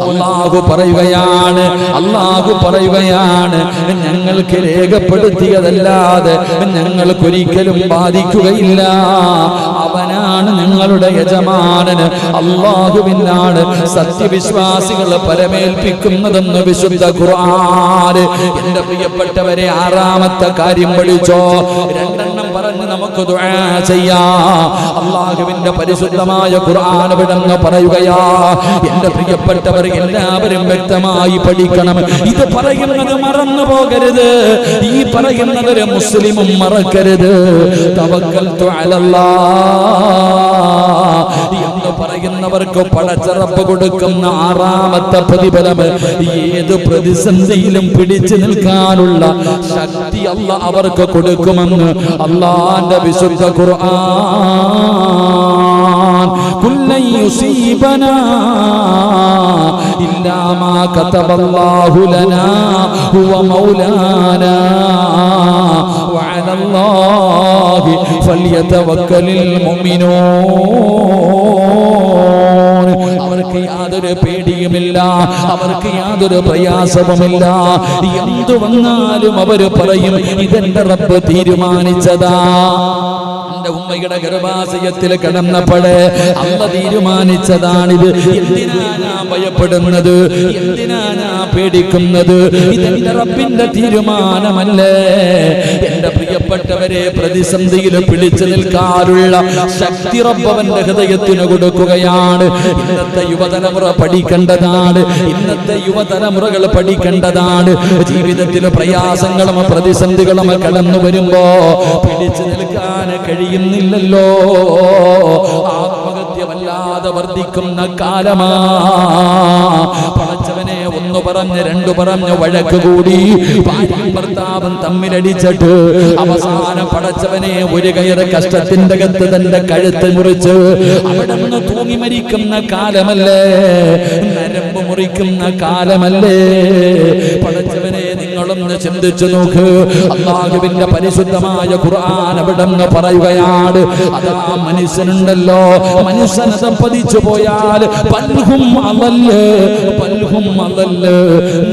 അല്ലാഹു പറയുകയാണ് ഞങ്ങൾക്ക് രേഖപ്പെടുത്തിയതല്ലാതെ ഞങ്ങൾക്കൊരിക്കലും ബാധിക്കുകയില്ല. അവനാണ് ഞങ്ങളുടെ യജമാനന്. അല്ലാഹുവിനാണ് സത്യവിശ്വാസികൾ പരമേൽപ്പിക്കുന്നതെന്ന് വിശുദ്ധ ഖുർആൻ. എന്റെ പ്രിയപ്പെട്ടവരെ, ആറാമത്തെ കാര്യം പഠിച്ചോ. രണ്ടെണ്ണം പറഞ്ഞ് നമുക്ക് ദുആ ചെയ്യാം. അല്ലാഹുവിന്റെ പരിശുദ്ധമായ ഖുർആൻ വിടന്ന് പറയുകയാ. എന്റെ പ്രിയപ്പെട്ടവർ എല്ലാവരും വ്യക്തമായി പഠിക്കണം. ഇത് പറയുന്നത് മറന്നു പോകരുത്. ഈ പറയുന്നത് ഒരു മുസ്ലിമും മറക്കരുത്. തവക്കൽതു അലല്ലാഹ് എന്ന് പറയുന്നവർക്ക് പടച്ചറപ്പ് കൊടുക്കുന്ന ആറാമത്തെ പ്രതിഫലം, ഏത് പ്രതിസന്ധിയിലും പിടിച്ചു നിൽക്കാനുള്ള ശക്തി അല്ലാഹ് അവർക്ക് കൊടുക്കുമെന്ന് അല്ലാഹുവിന്റെ വിശുദ്ധ ഖുർആൻ. കുല്ലൻ യുസീബനാ ഇല്ലാ മാ കതബല്ലാഹു ലനാ ഹുവ മൗലാനാ വഅലല്ലാഹി ഫൽയതവക്കലിൽ മുഅ്മിനൂൻ. അവർക്ക് യാതൊരു പേടിയുമില്ല, അവർക്ക് യാതൊരു പ്രയാസവുമില്ല. എന്തു വന്നാലും അവര് പറയും, ഇതെന്റെ റബ്ബ് തീരുമാനിച്ചതാ. ഉമ്മയുടെ ഗർഭാശയത്തിൽ കിടന്നപ്പോഴേ അല്ല തീരുമാനിച്ചതാണിത്. എന്തിനാ ഞാൻ ഭയപ്പെടുന്നത്? എന്തിനാ ഞാൻ പേടിക്കുന്നത്? ഇതെന്റെ റബ്ബിന്റെ തീരുമാനമല്ലേ? എന്റെ പ്രിയപ്പെട്ടവരെ, പ്രതിസന്ധിയിൽ പിടിച്ചു നിൽക്കാനുള്ള ശക്തി റബ്ബ് അവന്റെ ഹൃദയത്തിന് കൊടുക്കുകയാണ്. ഇന്നത്തെ യുവതലമുറ പഠിക്കേണ്ടതാണ്. ഇന്നത്തെ യുവതലമുറകൾ പഠിക്കേണ്ടതാണ്. ജീവിതത്തിൽ പ്രയാസങ്ങളും പ്രതിസന്ധികളും കടന്നു വരുമ്പോ പിടിച്ചു നിൽക്കാൻ കഴിയുന്നില്ലല്ലോ. ആത്മഹത്യ വല്ലാതെ വർദ്ധിക്കുന്ന കാലമാ. പടച്ചവനെ, ഒന്ന് പറഞ്ഞ് രണ്ടു പറഞ്ഞ് വഴക്ക് കൂടി ഭാര്യയും ഭർത്താവും തമ്മിലടിച്ചിട്ട് അവസാനം പടച്ചവനെ ഒരു കയറ് കഷ്ടത്തിന്റെ അകത്ത് തന്റെ കഴുത്ത് മുറിച്ച് അവിടെ നിന്ന് തൂങ്ങി മരിക്കുന്ന കാലമല്ലേ? നരമ്പ് മുറിക്കുന്ന കാലമല്ലേ? പടച്ചവനെ, നിങ്ങളൊന്ന് ചിന്തിച്ചു നോക്ക്. അല്ലാഹുവിന്റെ പരിശുദ്ധമായ ഖുർആൻ അവിടെ നിന്ന് പറയുകയാണ്, അതാ മനുഷ്യനുണ്ടല്ലോ, മനുഷ്യനത പതിച്ചു പോയാൽ പൽഹും അദല്ല്,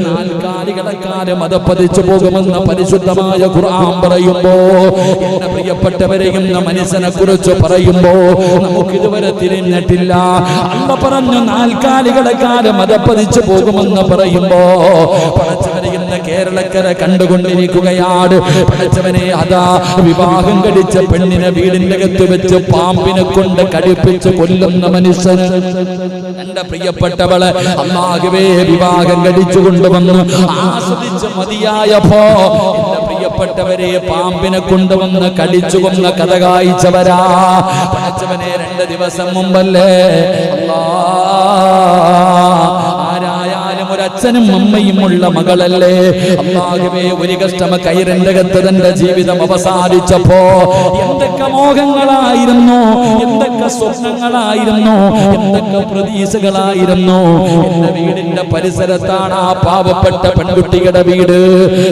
നാൽക്കാലികളെക്കാലം അത് പതിച്ചു പോകുമെന്ന് പരിശുദ്ധമായ ഖുർആൻ പറയുമ്പോ, എന്റെ പ്രിയപ്പെട്ടവരെയും മനുഷ്യനെ കുറിച്ച് പറയുമ്പോ നമുക്ക് ഇതുവരെ തിരിഞ്ഞിട്ടില്ല. അല്ല പറഞ്ഞു നാൽക്കാലികളെക്കാലം അത് പതിച്ചു പോകുമെന്ന് പറയുമ്പോ പടച്ചവനെ ഇന്ന് കേരളക്കര കണ്ടുകൊണ്ടിരിക്കുകയാണ്. പടച്ചവനെ, അതാ വിവാഹം കഴിച്ച പെണ്ണിനെ വീടിന്റെ അകത്ത് വെച്ച് പാമ്പിനെ കൊണ്ട് കടിപ്പിച്ച് കൊല്ലുന്ന മനുഷ്യന്. എന്റെ പ്രിയപ്പെട്ടവളെ അല്ലാഹുവേ വിവാഹം കഴിച്ചു കൊണ്ടുവന്ന് ആസ്വദിച്ച് മതിയായപ്പോ എന്റെ പ്രിയപ്പെട്ടവരെ പാമ്പിനെ കൊണ്ടുവന്ന് കടിച്ചു കൊന്ന കഥ കായ്ച്ചവരാ. പടച്ചവനെ, 2 ദിവസം മുമ്പല്ലേ ഒരച്ഛനും അമ്മയും ഉള്ള മകളല്ലേ? അല്ലാഹുവേ, ഒരു കഷ്ടമ കൈറിന്റെ അകത്ത് തന്റെ ജീവിതം അവസാനിച്ചപ്പോ എന്തൊക്കെ മോഹങ്ങളായിരുന്നു, എന്തൊക്കെ സ്വപ്നങ്ങളായിരുന്നു, എന്തൊക്കെ പ്രതീക്ഷകളായിരുന്നു. എന്റെ വീടിന്റെ പരിസരത്താണ് ആ പാവപ്പെട്ട പെൺകുട്ടിയുടെ വീട്.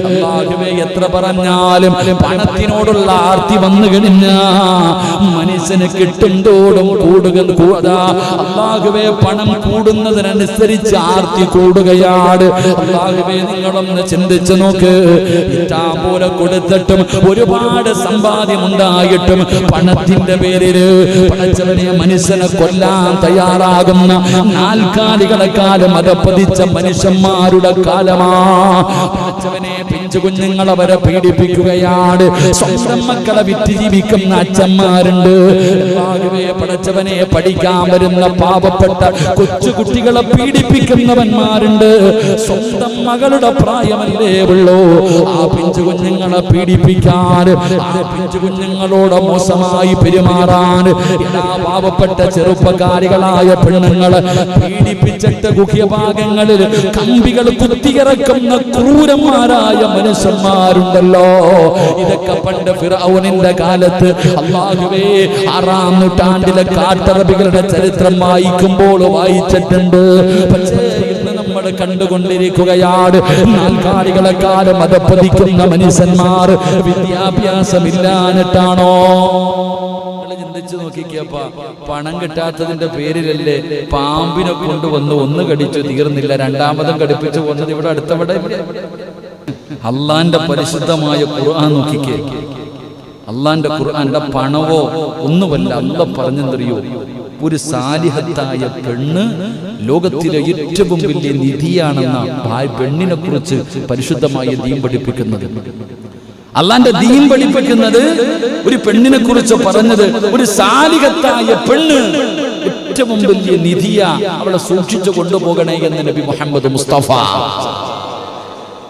അല്ലാഹുവേ, എത്ര പറഞ്ഞാലും പണത്തിനോടുള്ള ആർത്തി വന്നു കഴിഞ്ഞ മനുഷ്യന് കിട്ടും തോടും കൂടുക. അല്ലാഹുവേ, പണം കൂടുന്നതിനനുസരിച്ച് ആർത്തി കൂടുകയാണ്. അല്ലാഹുവേ, നിങ്ങളൊന്ന് ചിന്തിച്ചു നോക്ക്. ഇഷ്ടം പോലെ കൊടുത്തിട്ടും ഒരുപാട് സമ്പാദ്യം ഉണ്ടായിട്ടും പണത്തിന്റെ പേരില് പടച്ചവനെ മനുഷ്യനെ കൊല്ലാൻ തയ്യാറാകുന്ന നാൽക്കാലികളെക്കാലം അതപ്പതിച്ച മനുഷ്യന്മാരുടെ കാലമാ. പടച്ചവനെ, പിഞ്ചു കുഞ്ഞുങ്ങൾ അവരെ പീഡിപ്പിക്കുകയാണ്. സ്വന്തം മക്കളെ വിറ്റ് ജീവിക്കുന്ന അച്ഛന്മാരുണ്ട്. അല്ലാഹുവേ, പടച്ചവനെ, പഠിക്കാൻ വരുന്ന പാവപ്പെട്ട കൊച്ചുകുട്ടികളെ പീഡിപ്പിക്കുന്നവന്മാരുണ്ട്. സ്വന്തം മകളുടെ പ്രായമല്ലേ ഉള്ളൂ, ആ പിഞ്ചു കുഞ്ഞുങ്ങളെ പീഡിപ്പിക്കാൻ, ആ പിഞ്ചു കുഞ്ഞുങ്ങളോട് മോശമായി പെരുമാറാൻ എല്ലാ പാവപ്പെട്ട ചെറുപ്പക്കാരികളായ പെണ്ണുങ്ങളെ പീഡിപ്പിച്ചിട്ട് ഗുഹ്യഭാഗങ്ങളിൽ കമ്പികൾ കുത്തിയിറക്കുന്ന ക്രൂരന്മാരായ മനുഷ്യന്മാരുണ്ടല്ലോ. ഇതൊക്കെ പണ്ട് ഫിർഔനിന്റെ കാലത്ത് അല്ലാഹുവേ 6-ാം നൂറ്റാണ്ടിലെ കാട്ടറബികളുടെ ചരിത്രം വായിക്കുമ്പോൾ വായിച്ചിട്ടുണ്ട്. പക്ഷേ ഇന്ന് നമ്മൾ കണ്ടുകൊണ്ടിരിക്കുകയാണ് നാൽക്കാലികളെക്കാലം അതപ്പതിക്കുന്ന മനുഷ്യന്മാർ. വിദ്യാഭ്യാസമില്ലാഞ്ഞിട്ടാണോ? നിങ്ങൾ ചിന്തിച്ചു നോക്കിക്കപ്പ, പണം കിട്ടാത്തതിന്റെ പേരിലല്ലേ പാമ്പിനെ കൊണ്ടുവന്ന് ഒന്ന് കടിച്ചു, തീർന്നില്ല, രണ്ടാമതും കടിപ്പിച്ചു കൊന്നത് ഇവിടെ അടുത്തവിടെ. അള്ളാന്റെ പരിശുദ്ധമായ ഖുർആൻ നോക്കിക്കേ, അള്ളാന്റെ ഖുർആന്റെ പണവോ ഒന്നുമല്ല. അള്ളാഹ് പറഞ്ഞെന്തറിയോ, ഒരു സാലിഹത്തായ പെണ്ണ് ലോകത്തിലെ ഏറ്റവും വലിയ നിധിയാണെന്ന പെണ്ണിനെ കുറിച്ച് പരിശുദ്ധമായ ദീൻ പഠിപ്പിക്കുന്നത്. അള്ളാന്റെ ദീൻ പഠിപ്പിക്കുന്നത് ഒരു പെണ്ണിനെ കുറിച്ച് പറഞ്ഞത്, ഒരു സാലിഹത്തായ പെണ്ണ് ഏറ്റവും വലിയ നിധിയാ, അവളെ സൂക്ഷിച്ചു കൊണ്ടുപോകണേ എന്ന് നബി മുഹമ്മദ് മുസ്തഫ.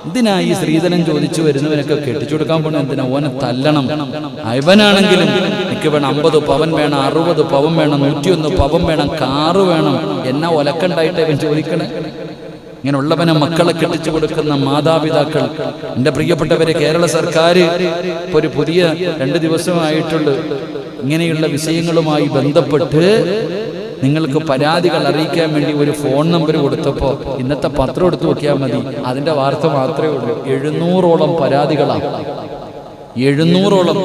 എന്തിനാ ഈ സ്ത്രീധനം ചോദിച്ചു വരുന്നവനൊക്കെ കെട്ടിച്ചു കൊടുക്കാൻ പോണ? എന്തിനാ? ഓനെ തല്ലണം. അവനാണെങ്കിലും എനിക്ക് വേണം 50 പവൻ വേണം, 60 പവൻ വേണം, 101 പവൻ വേണം, കാറ് വേണം. എന്നാ ഒലക്കണ്ടായിട്ട് ഇവൻ ചോദിക്കണേ? ഇങ്ങനെയുള്ളവനെ മക്കളെ കെട്ടിച്ചു കൊടുക്കുന്ന മാതാപിതാക്കൾ, എൻ്റെ പ്രിയപ്പെട്ടവരെ, കേരള സർക്കാർ ഇപ്പോൾ ഒരു പുതിയ 2 ദിവസമായിട്ടുള്ളൂ ഇങ്ങനെയുള്ള വിഷയങ്ങളുമായി ബന്ധപ്പെട്ട് നിങ്ങൾക്ക് പരാതികൾ അറിയിക്കാൻ വേണ്ടി ഒരു ഫോൺ നമ്പർ കൊടുത്തപ്പോൾ ഇന്നത്തെ പത്രം എടുത്തു നോക്കിയാൽ മതി, അതിൻ്റെ വാർത്ത മാത്രമേ ഉള്ളൂ. 700ഓളം പരാതികളാണ്. 700ഓളം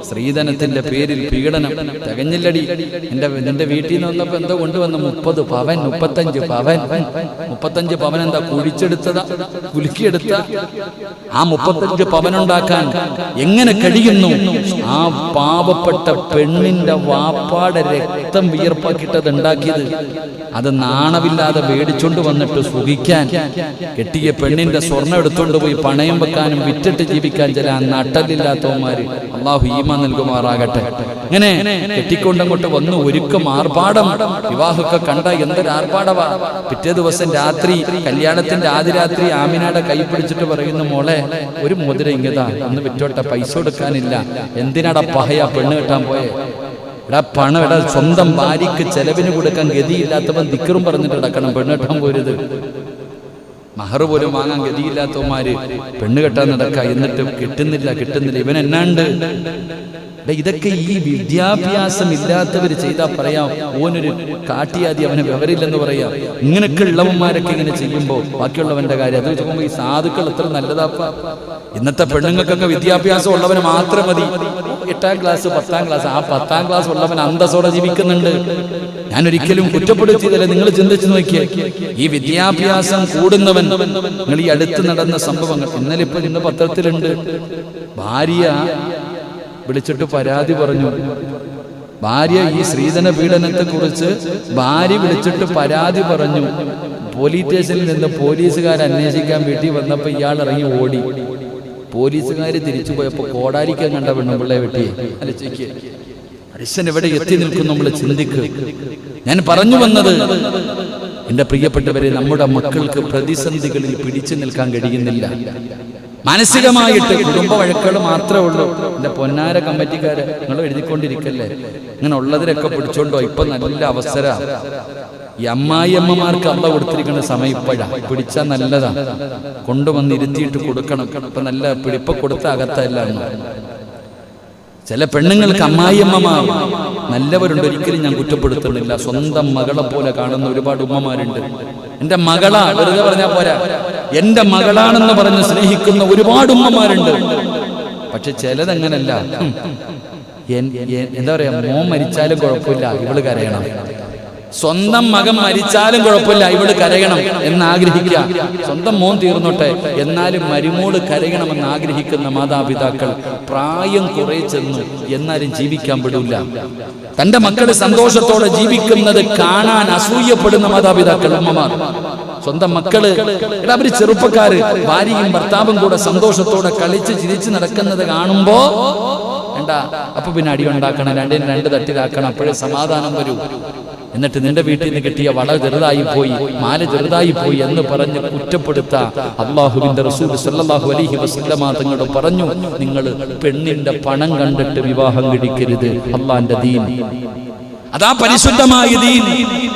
സ്ത്രീധനത്തിന്റെ പേരിൽ പീഡനം. തികഞ്ഞില്ലടി. നിന്റെ വീട്ടിൽ നിന്ന് വന്നപ്പോ എന്തോ കൊണ്ടുവന്ന് 30 പവൻ 35 പവൻ 35 പവൻ എന്താ കുഴിച്ചെടുത്തതാ, കുലുക്കിയെടുത്ത? ആ 35 പവനുണ്ടാക്കാൻ എങ്ങനെ കഴിയുന്നു? ആ പാവപ്പെട്ട പെണ്ണിന്റെ വാപ്പാടെ രക്തം വിയർപ്പാക്കിട്ടത് ഉണ്ടാക്കിയത്. അത് നാണമില്ലാതെ മേടിച്ചോണ്ട് വന്നിട്ട് സുഖിക്കാൻ, കെട്ടിയ പെണ്ണിന്റെ സ്വർണ്ണം എടുത്തോണ്ട് പോയി പണയം വെക്കാനും വിറ്റിട്ട് ജീവിക്കാൻ ചില നട്ടലില്ലാത്തവന്മാര്. അള്ളാഹു ഈമാൻ നൽകുമാറാകട്ടെ. ഇങ്ങനെ കെട്ടിക്കൊണ്ടങ്ങോട്ട് വന്ന് ഒരുക്കം, ആർഭാടം. വിവാഹമൊക്കെ കണ്ട എന്തൊരു ആർഭാടവാ. പിറ്റേ ദിവസം രാത്രി, കല്യാണത്തിന്റെ ആദ്യ രാത്രി, ആമിനയുടെ കൈ പിടിച്ചിട്ട് പറയുന്നു, മോളെ ഒരു മോതിരം ഇങ്ങതാ, ഒന്ന് വിറ്റോട്ടെ, പൈസ കൊടുക്കാനില്ല. എന്തിനാടാ പഹയ പെണ്ണ് കെട്ടാൻ പോയെ? എടാ പണം, എടാ സ്വന്തം ഭാര്യക്ക് ചെലവിന് കൊടുക്കാൻ ഗതിയില്ലാത്തവൻ ദിക്റും പറഞ്ഞിട്ട് കിടക്കണം, പെണ്ണ് കെട്ടാൻ പോരുത്. മഹർ പോലും വാങ്ങാൻ ഗതിയില്ലാത്തവന്മാര് പെണ്ണ് കെട്ടാൻ നടക്കുക. എന്നിട്ട് കിട്ടുന്നില്ല. ഇവൻ എന്നാണ്ട്? ഇതൊക്കെ ഈ വിദ്യാഭ്യാസം ഇല്ലാത്തവർ ചെയ്താൽ പറയാം, ഓനൊരു കാട്ടിയാതി, അവനെ വിവരില്ലെന്ന് പറയാം. ഇങ്ങനെയൊക്കെ ഉള്ളവന്മാരൊക്കെ ഇങ്ങനെ ചെയ്യുമ്പോൾ ബാക്കിയുള്ളവന്റെ കാര്യം അത് വെച്ചുമ്പോൾ ഈ സാധുക്കൾ എത്ര നല്ലതാപ്പ. ഇന്നത്തെ പെണ്ണുങ്ങൾക്കൊക്കെ വിദ്യാഭ്യാസം ഉള്ളവന് മാത്രം മതി. 8ാം ക്ലാസ് 10ാം ക്ലാസ്, ആ 10ാം ക്ലാസ് ഉള്ളവൻ അന്തസ്സോടെ ജീവിക്കുന്നുണ്ട്. ഞാൻ ഒരിക്കലും കുറ്റപ്പെടുത്തിയതല്ല, നിങ്ങൾ ചിന്തിച്ചു നോക്കിയേ. ഈ വിദ്യാഭ്യാസം കൂടുന്നവൻ, നിങ്ങൾ ഈ അടുത്ത് നടന്ന സംഭവങ്ങൾ ഇന്നലെ ഇപ്പൊ ഇന്ന് പത്രത്തിലുണ്ട്. ഭാര്യ വിളിച്ചിട്ട് പരാതി പറഞ്ഞു. ഭാര്യ ഈ സ്ത്രീധന പീഡനത്തെ കുറിച്ച് ഭാര്യ വിളിച്ചിട്ട് പരാതി പറഞ്ഞു. പോലീസ് സ്റ്റേഷനിൽ നിന്ന് പോലീസുകാർ അന്വേഷിക്കാൻ വീട്ടിൽ വന്നപ്പോൾ ഇയാൾ ഇറങ്ങി ഓടി. പോലീസുകാർ തിരിച്ചു പോയപ്പോൾ കോടാലിക്കാൻ കണ്ട പെണ്ണുപിള്ളയെ വെട്ടിയെ. അലച്ചയ്ക്ക് മനുഷ്യൻ എവിടെ എത്തി നിൽക്കും നമ്മൾ ചിന്തിക്കുക. ഞാൻ പറഞ്ഞു വന്നത്, എന്റെ പ്രിയപ്പെട്ടവരെ, നമ്മുടെ മക്കൾക്ക് പ്രതിസന്ധികളിൽ പിടിച്ചു നിൽക്കാൻ കഴിയുന്നില്ല. മാനസികമായിട്ട് കുടുംബ വഴക്കുകൾ മാത്രമേ ഉള്ളൂ. എന്റെ പൊന്നാര കമ്മിറ്റിക്കാര്, നിങ്ങൾ എഴുതിക്കൊണ്ടിരിക്കല്ലേ, ഇങ്ങനെ ഉള്ളതിലൊക്കെ പിടിച്ചോണ്ടോ. ഇപ്പൊ നല്ല അവസര. ഈ അമ്മായിയമ്മമാർക്ക് അള്ള കൊടുത്തിരിക്കുന്ന സമയം ഇപ്പോഴാ. പിടിച്ചാൽ നല്ലതാ, കൊണ്ടുവന്ന് ഇരുത്തിയിട്ട് കൊടുക്കണം. ഇപ്പൊ നല്ല പിടിപ്പ് കൊടുത്ത അകത്തല്ല. ചില പെണ്ണുങ്ങൾക്ക് അമ്മായിയമ്മമാർ നല്ലവരുണ്ട്, ഒരിക്കലും ഞാൻ കുറ്റപ്പെടുത്തുന്നില്ല. സ്വന്തം മകളെ പോലെ കാണുന്ന ഒരുപാട് ഉമ്മമാരുണ്ട്. എന്റെ മകളാ, വെറുതെ പറഞ്ഞാൽ പോരാ, എന്റെ മകളാണെന്ന് പറഞ്ഞ് സ്നേഹിക്കുന്ന ഒരുപാട് ഉമ്മമാരുണ്ട്. പക്ഷെ ചിലതങ്ങനല്ല. എന്താ പറയാ, മോൻ മരിച്ചാലും കുഴപ്പമില്ല, ഇവള് കരയണം. സ്വന്തം മകൻ മരിച്ചാലും കുഴപ്പമില്ല, ഇവള് കരയണം എന്ന് ആഗ്രഹിക്കുക. സ്വന്തം മോൻ തീർന്നോട്ടെ, എന്നാലും മരുമോള് കരയണമെന്ന് ആഗ്രഹിക്കുന്ന മാതാപിതാക്കൾ പ്രായം കുറെ ചെന്നു, എന്നാലും ജീവിക്കാൻ വിടില്ല. തന്റെ മക്കള് സന്തോഷത്തോടെ ജീവിക്കുന്നത് കാണാൻ അസൂയപ്പെടുന്ന മാതാപിതാക്കൾ, അമ്മമാർ. സ്വന്തം മക്കള്, അവര് ചെറുപ്പക്കാര്, ഭാര്യയും ഭർത്താവും കൂടെ സന്തോഷത്തോടെ കളിച്ച് ചിരിച്ച് നടക്കുന്നത് കാണുമ്പോ എന്താ, അപ്പൊ പിന്നെ അടി ഉണ്ടാക്കണം, രണ്ടിനും 2 തട്ടിലാക്കണം, അപ്പോഴേ സമാധാനം വരൂ. എന്നിട്ട് നിന്റെ വീട്ടിൽ നിന്ന് കിട്ടിയ വള ചെറുതായി പോയി, മാല ചെറുതായി പോയി എന്ന് പറഞ്ഞ് കുറ്റപ്പെടുത്ത അല്ലാഹുവിന്റെ റസൂൽ സല്ലല്ലാഹു അലൈഹി വസല്ലമ തങ്ങൾ പറഞ്ഞു, നിങ്ങൾ പെണ്ണിന്റെ പണം കണ്ടിട്ട് വിവാഹം കഴിക്കരുത്. അല്ലാഹുവിന്റെ ദീൻ, അതാ പരിശുദ്ധമായ ദീൻ.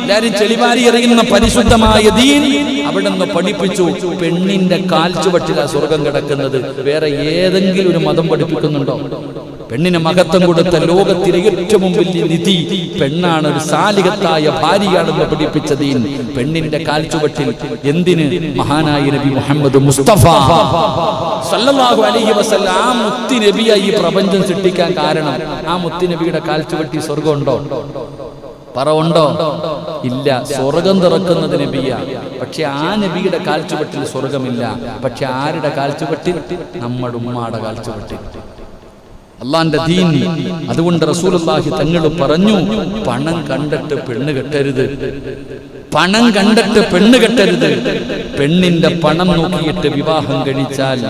എല്ലാരും ചെളിവാരി എറിയുന്ന പരിശുദ്ധമായ ദീൻ അവിടുന്ന് പഠിപ്പിച്ചു. പെണ്ണിന്റെ കാൽച്ചുവട്ടിലാ സ്വർഗം കിടക്കുന്നത്. വേറെ ഏതെങ്കിലും ഒരു മതം പഠിപ്പിക്കുന്നുണ്ടോ? പെണ്ണിന് മഹത്വം കൊടുത്ത ലോകത്തിലെ ഏറ്റവും വലിയ നിധി പെണ്ണാണ്. ഒരു സാലികത്തായ ഭാര്യയാണെന്ന് പഠിപ്പിച്ച ദീൻ പെണ്ണിന്റെ കാൽച്ചുവട്ടിൽ. എന്തിന്? മഹാനായ നബി മുഹമ്മദ് മുസ്തഫ സല്ലല്ലാഹു അലൈഹി വസല്ലം ആ മുത്തി നബിയായി ഈ പ്രപഞ്ചം സൃഷ്ടിക്കാൻ കാരണം ആ മുത്തി നബിയുടെ കാൽച്ചുവട്ടി സ്വർഗമുണ്ടോ? പറവുണ്ടോ? ഇല്ല. സ്വർഗം തുറക്കുന്നത് നബിയാ. പക്ഷെ ആ നബിയുടെ കാൽച്ചുവട്ടിൽ സ്വർഗമില്ല. പക്ഷെ ആരുടെ കാൽച്ചുവട്ടിൽ? നമ്മുടെ ഉമ്മാടെ കാൽച്ചുവട്ടിൽ. അള്ളാന്റെ ദീൻ. അതുകൊണ്ട് റസൂലുള്ളാഹി തങ്ങൾ പറഞ്ഞു, പണം കണ്ടിട്ട് പെണ്ണ് കെട്ടരുത്. പണം കണ്ടിട്ട് പെണ്ണ് കെട്ടരുത്. പെണ്ണിന്റെ പണം നോക്കിയിട്ട് വിവാഹം കഴിച്ചാൽ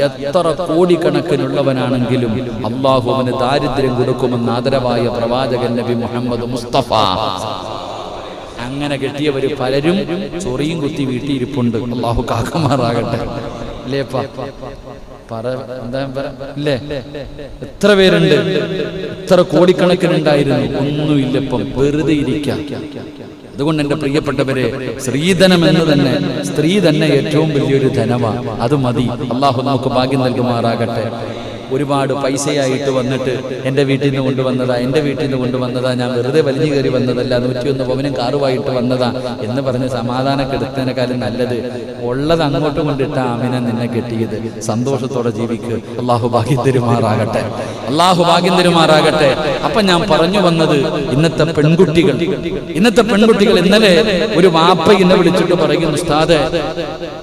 എത്ര കോടിക്കണക്കിനുള്ളവനാണെങ്കിലും അള്ളാഹു അവന് ദാരിദ്ര്യം കൊടുക്കുമെന്ന് ആദരവായ പ്രവാചകൻ നബി മുഹമ്മദ് മുസ്തഫ. അങ്ങനെ കെട്ടിയവര് പലരും ചൊറിയും കുത്തി വീട്ടിയിരിപ്പുണ്ട്. അള്ളാഹു കാക്കമാറാകട്ടെ. അല്ലേപ്പാ? ഇല്ലേ? എത്ര പേരുണ്ട്? എത്ര കോടിക്കണക്കിനുണ്ടായിരുന്നു. ഒന്നുമില്ലപ്പം വെറുതെ ഇരിക്കാം. അതുകൊണ്ട് എന്റെ പ്രിയപ്പെട്ടവരെ, സ്ത്രീധനം എന്ന് തന്നെ, സ്ത്രീ തന്നെ ഏറ്റവും വലിയൊരു ധനമാണ്. അത് മതി. അള്ളാഹു നമുക്ക് ഭാഗ്യം നൽകുമാറാകട്ടെ. ഒരുപാട് പൈസയായിട്ട് വന്നിട്ട് എൻ്റെ വീട്ടിൽ നിന്ന് കൊണ്ടുവന്നതാ, എൻ്റെ വീട്ടിൽ നിന്ന് കൊണ്ടുവന്നതാ, ഞാൻ വെറുതെ വലിഞ്ഞു കയറി വന്നതല്ല, 101 പവനും കാറുമായിട്ട് വന്നതാ എന്ന് പറഞ്ഞ് സമാധാനക്കെടുത്തതിനേക്കാളും നല്ലത് ഉള്ളത് അങ്ങോട്ടും കൊണ്ടിട്ട ആമിനെ നിന്നെ കെട്ടിയത്. സന്തോഷത്തോടെ ജീവിക്ക്. അള്ളാഹു ഭാഗ്യം തരുമാറാകട്ടെ. അള്ളാഹു ഭാഗ്യം തരുമാറാകട്ടെ. അപ്പൊ ഞാൻ പറഞ്ഞു വന്നത്, ഇന്നത്തെ പെൺകുട്ടികൾ ഇന്നലെ ഒരു വാപ്പ എന്നെ വിളിച്ചിട്ട് പറയുന്നു, ഉസ്താദേ,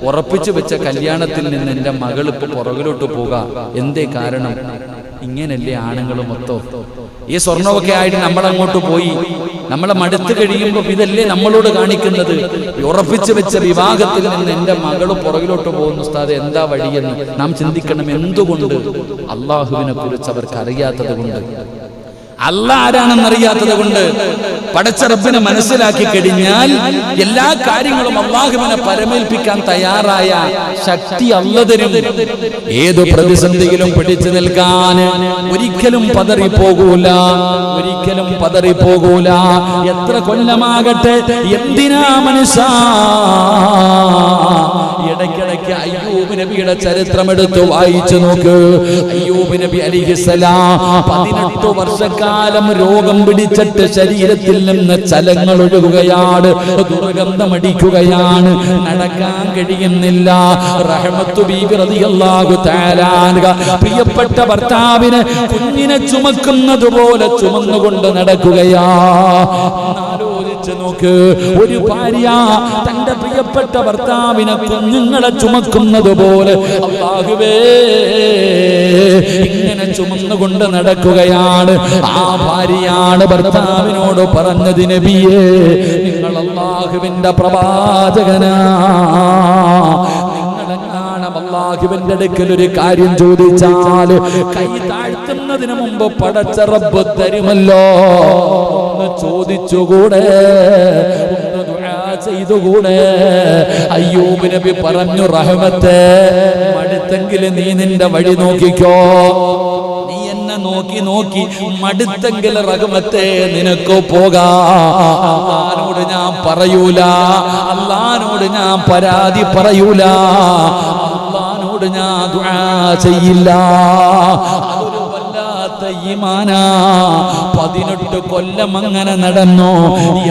ഉറപ്പിച്ചു വെച്ച കല്യാണത്തിൽ നിന്ന് എൻ്റെ മകൾ ഇപ്പൊ പുറകിലോട്ട് പോകാം. എന്തേ കാരണം? ഇങ്ങനല്ലേ ആണുങ്ങൾ മൊത്തം ഈ സ്വർണമൊക്കെ ആയിട്ട് നമ്മളങ്ങോട്ട് പോയി, നമ്മളെ മടുത്ത് കഴിയുമ്പോൾ ഇതല്ലേ നമ്മളോട് കാണിക്കുന്നത്? ഉറപ്പിച്ചു വെച്ച വിവാഹത്തിൽ നിന്ന് എൻ്റെ മകള് പുറകിലോട്ട് പോകുന്നു. ഉസ്താദ്, എന്താ വഴിയെന്ന് നാം ചിന്തിക്കണം. എന്തുകൊണ്ട്? അള്ളാഹുവിനെ കുറിച്ച് അവർക്ക് അറിയാത്തത് കൊണ്ട്, അല്ലാഹ് ആരാണെന്നറിയാത്തത് കൊണ്ട്. പടച്ച റബ്ബിനെ മനസ്സിലാക്കി കഴിഞ്ഞാൽ എല്ലാ കാര്യങ്ങളും അള്ളാഹുവിനെ പരമേൽപ്പിക്കാൻ തയ്യാറായ ശക്തി അല്ലാഹ് തരും. ഏതു പ്രതിസന്ധിയിലും പിടിച്ചു നിൽക്കാൻ ഒരിക്കലും പതറിപ്പോകൂല, ഒരിക്കലും പതറിപ്പോകൂല. എത്ര കൊല്ലമാകട്ടെ, എന്തിനാ മനുഷ്യ? ഇടയ്ക്കിടയ്ക്ക് അയ്യൂബ് നബിയുടെ ചരിത്രം എടുത്ത് വായിച്ചു നോക്ക്. അയ്യൂബ് നബി അലൈഹിസ്സലാം 18 വർഷക്കാലം രോഗം പിടിച്ചിട്ട് ശരീരത്തിൽ നിന്ന് ചലങ്ങൾ ഒഴുകുകയാണ്, ദുർഗന്ധമടിക്കുകയാണ്, നടക്കാൻ കഴിയുന്നില്ല. റഹ്മത്തു ബീബി റളിയല്ലാഹു തആല അൻഹ പ്രിയപ്പെട്ട ഭർത്താവിനെ കുഞ്ഞിനെ ചുമക്കുന്നത് പോലെ ചുമന്നുകൊണ്ട് നടക്കുകയാ. ആലോചിച്ച് നോക്ക്, ഒരു ഭാര്യ തന്റെ പ്രിയപ്പെട്ട ഭർത്താവിനെ കുഞ്ഞുങ്ങളെ ചുമക്കുന്നത് പോലെ അല്ലാഹുവേ ഇങ്ങനെ ചുമന്നുകൊണ്ട് നടക്കുകയാണ്. ആ ഭാര്യയാണ് ഭർത്താവിനോട് പറഞ്ഞത്, നബിയേ, നിങ്ങൾ അല്ലാഹുവിന്റെ പ്രവാചകനാ, അല്ലാഹുവിന്റെ അടുക്കൽ ഒരു കാര്യം ചോദിച്ചാൽ കൈ താഴ്ത്തുന്നതിന് മുമ്പ് പടച്ച റബ്ബ് തരുമല്ലോ. ഒന്ന് ചോദിച്ചുകൂടെ? ഒന്ന് ദുആ ചെയ്തുകൂടെ? അയ്യൂബ് നബി പറഞ്ഞു, റഹ്മത്തേ, മടുത്തെങ്കിൽ നീ നിന്റെ വഴി നോക്കിക്കോ. നീ എന്നെ നോക്കി നോക്കി മടുത്തെങ്കിൽ റഹ്മത്തേ നിനക്ക് പോകാം. അല്ലാഹുവോട് ഞാൻ പറയൂല, അല്ലാഹുവോട് ഞാൻ പരാതി പറയൂല, അല്ലാഹുവോട് ഞാൻ ദുആ ചെയ്യില്ല. അതൊരു വല്ലാത്ത ഈമാനാ. 18 കൊല്ലം അങ്ങനെ നടന്നു.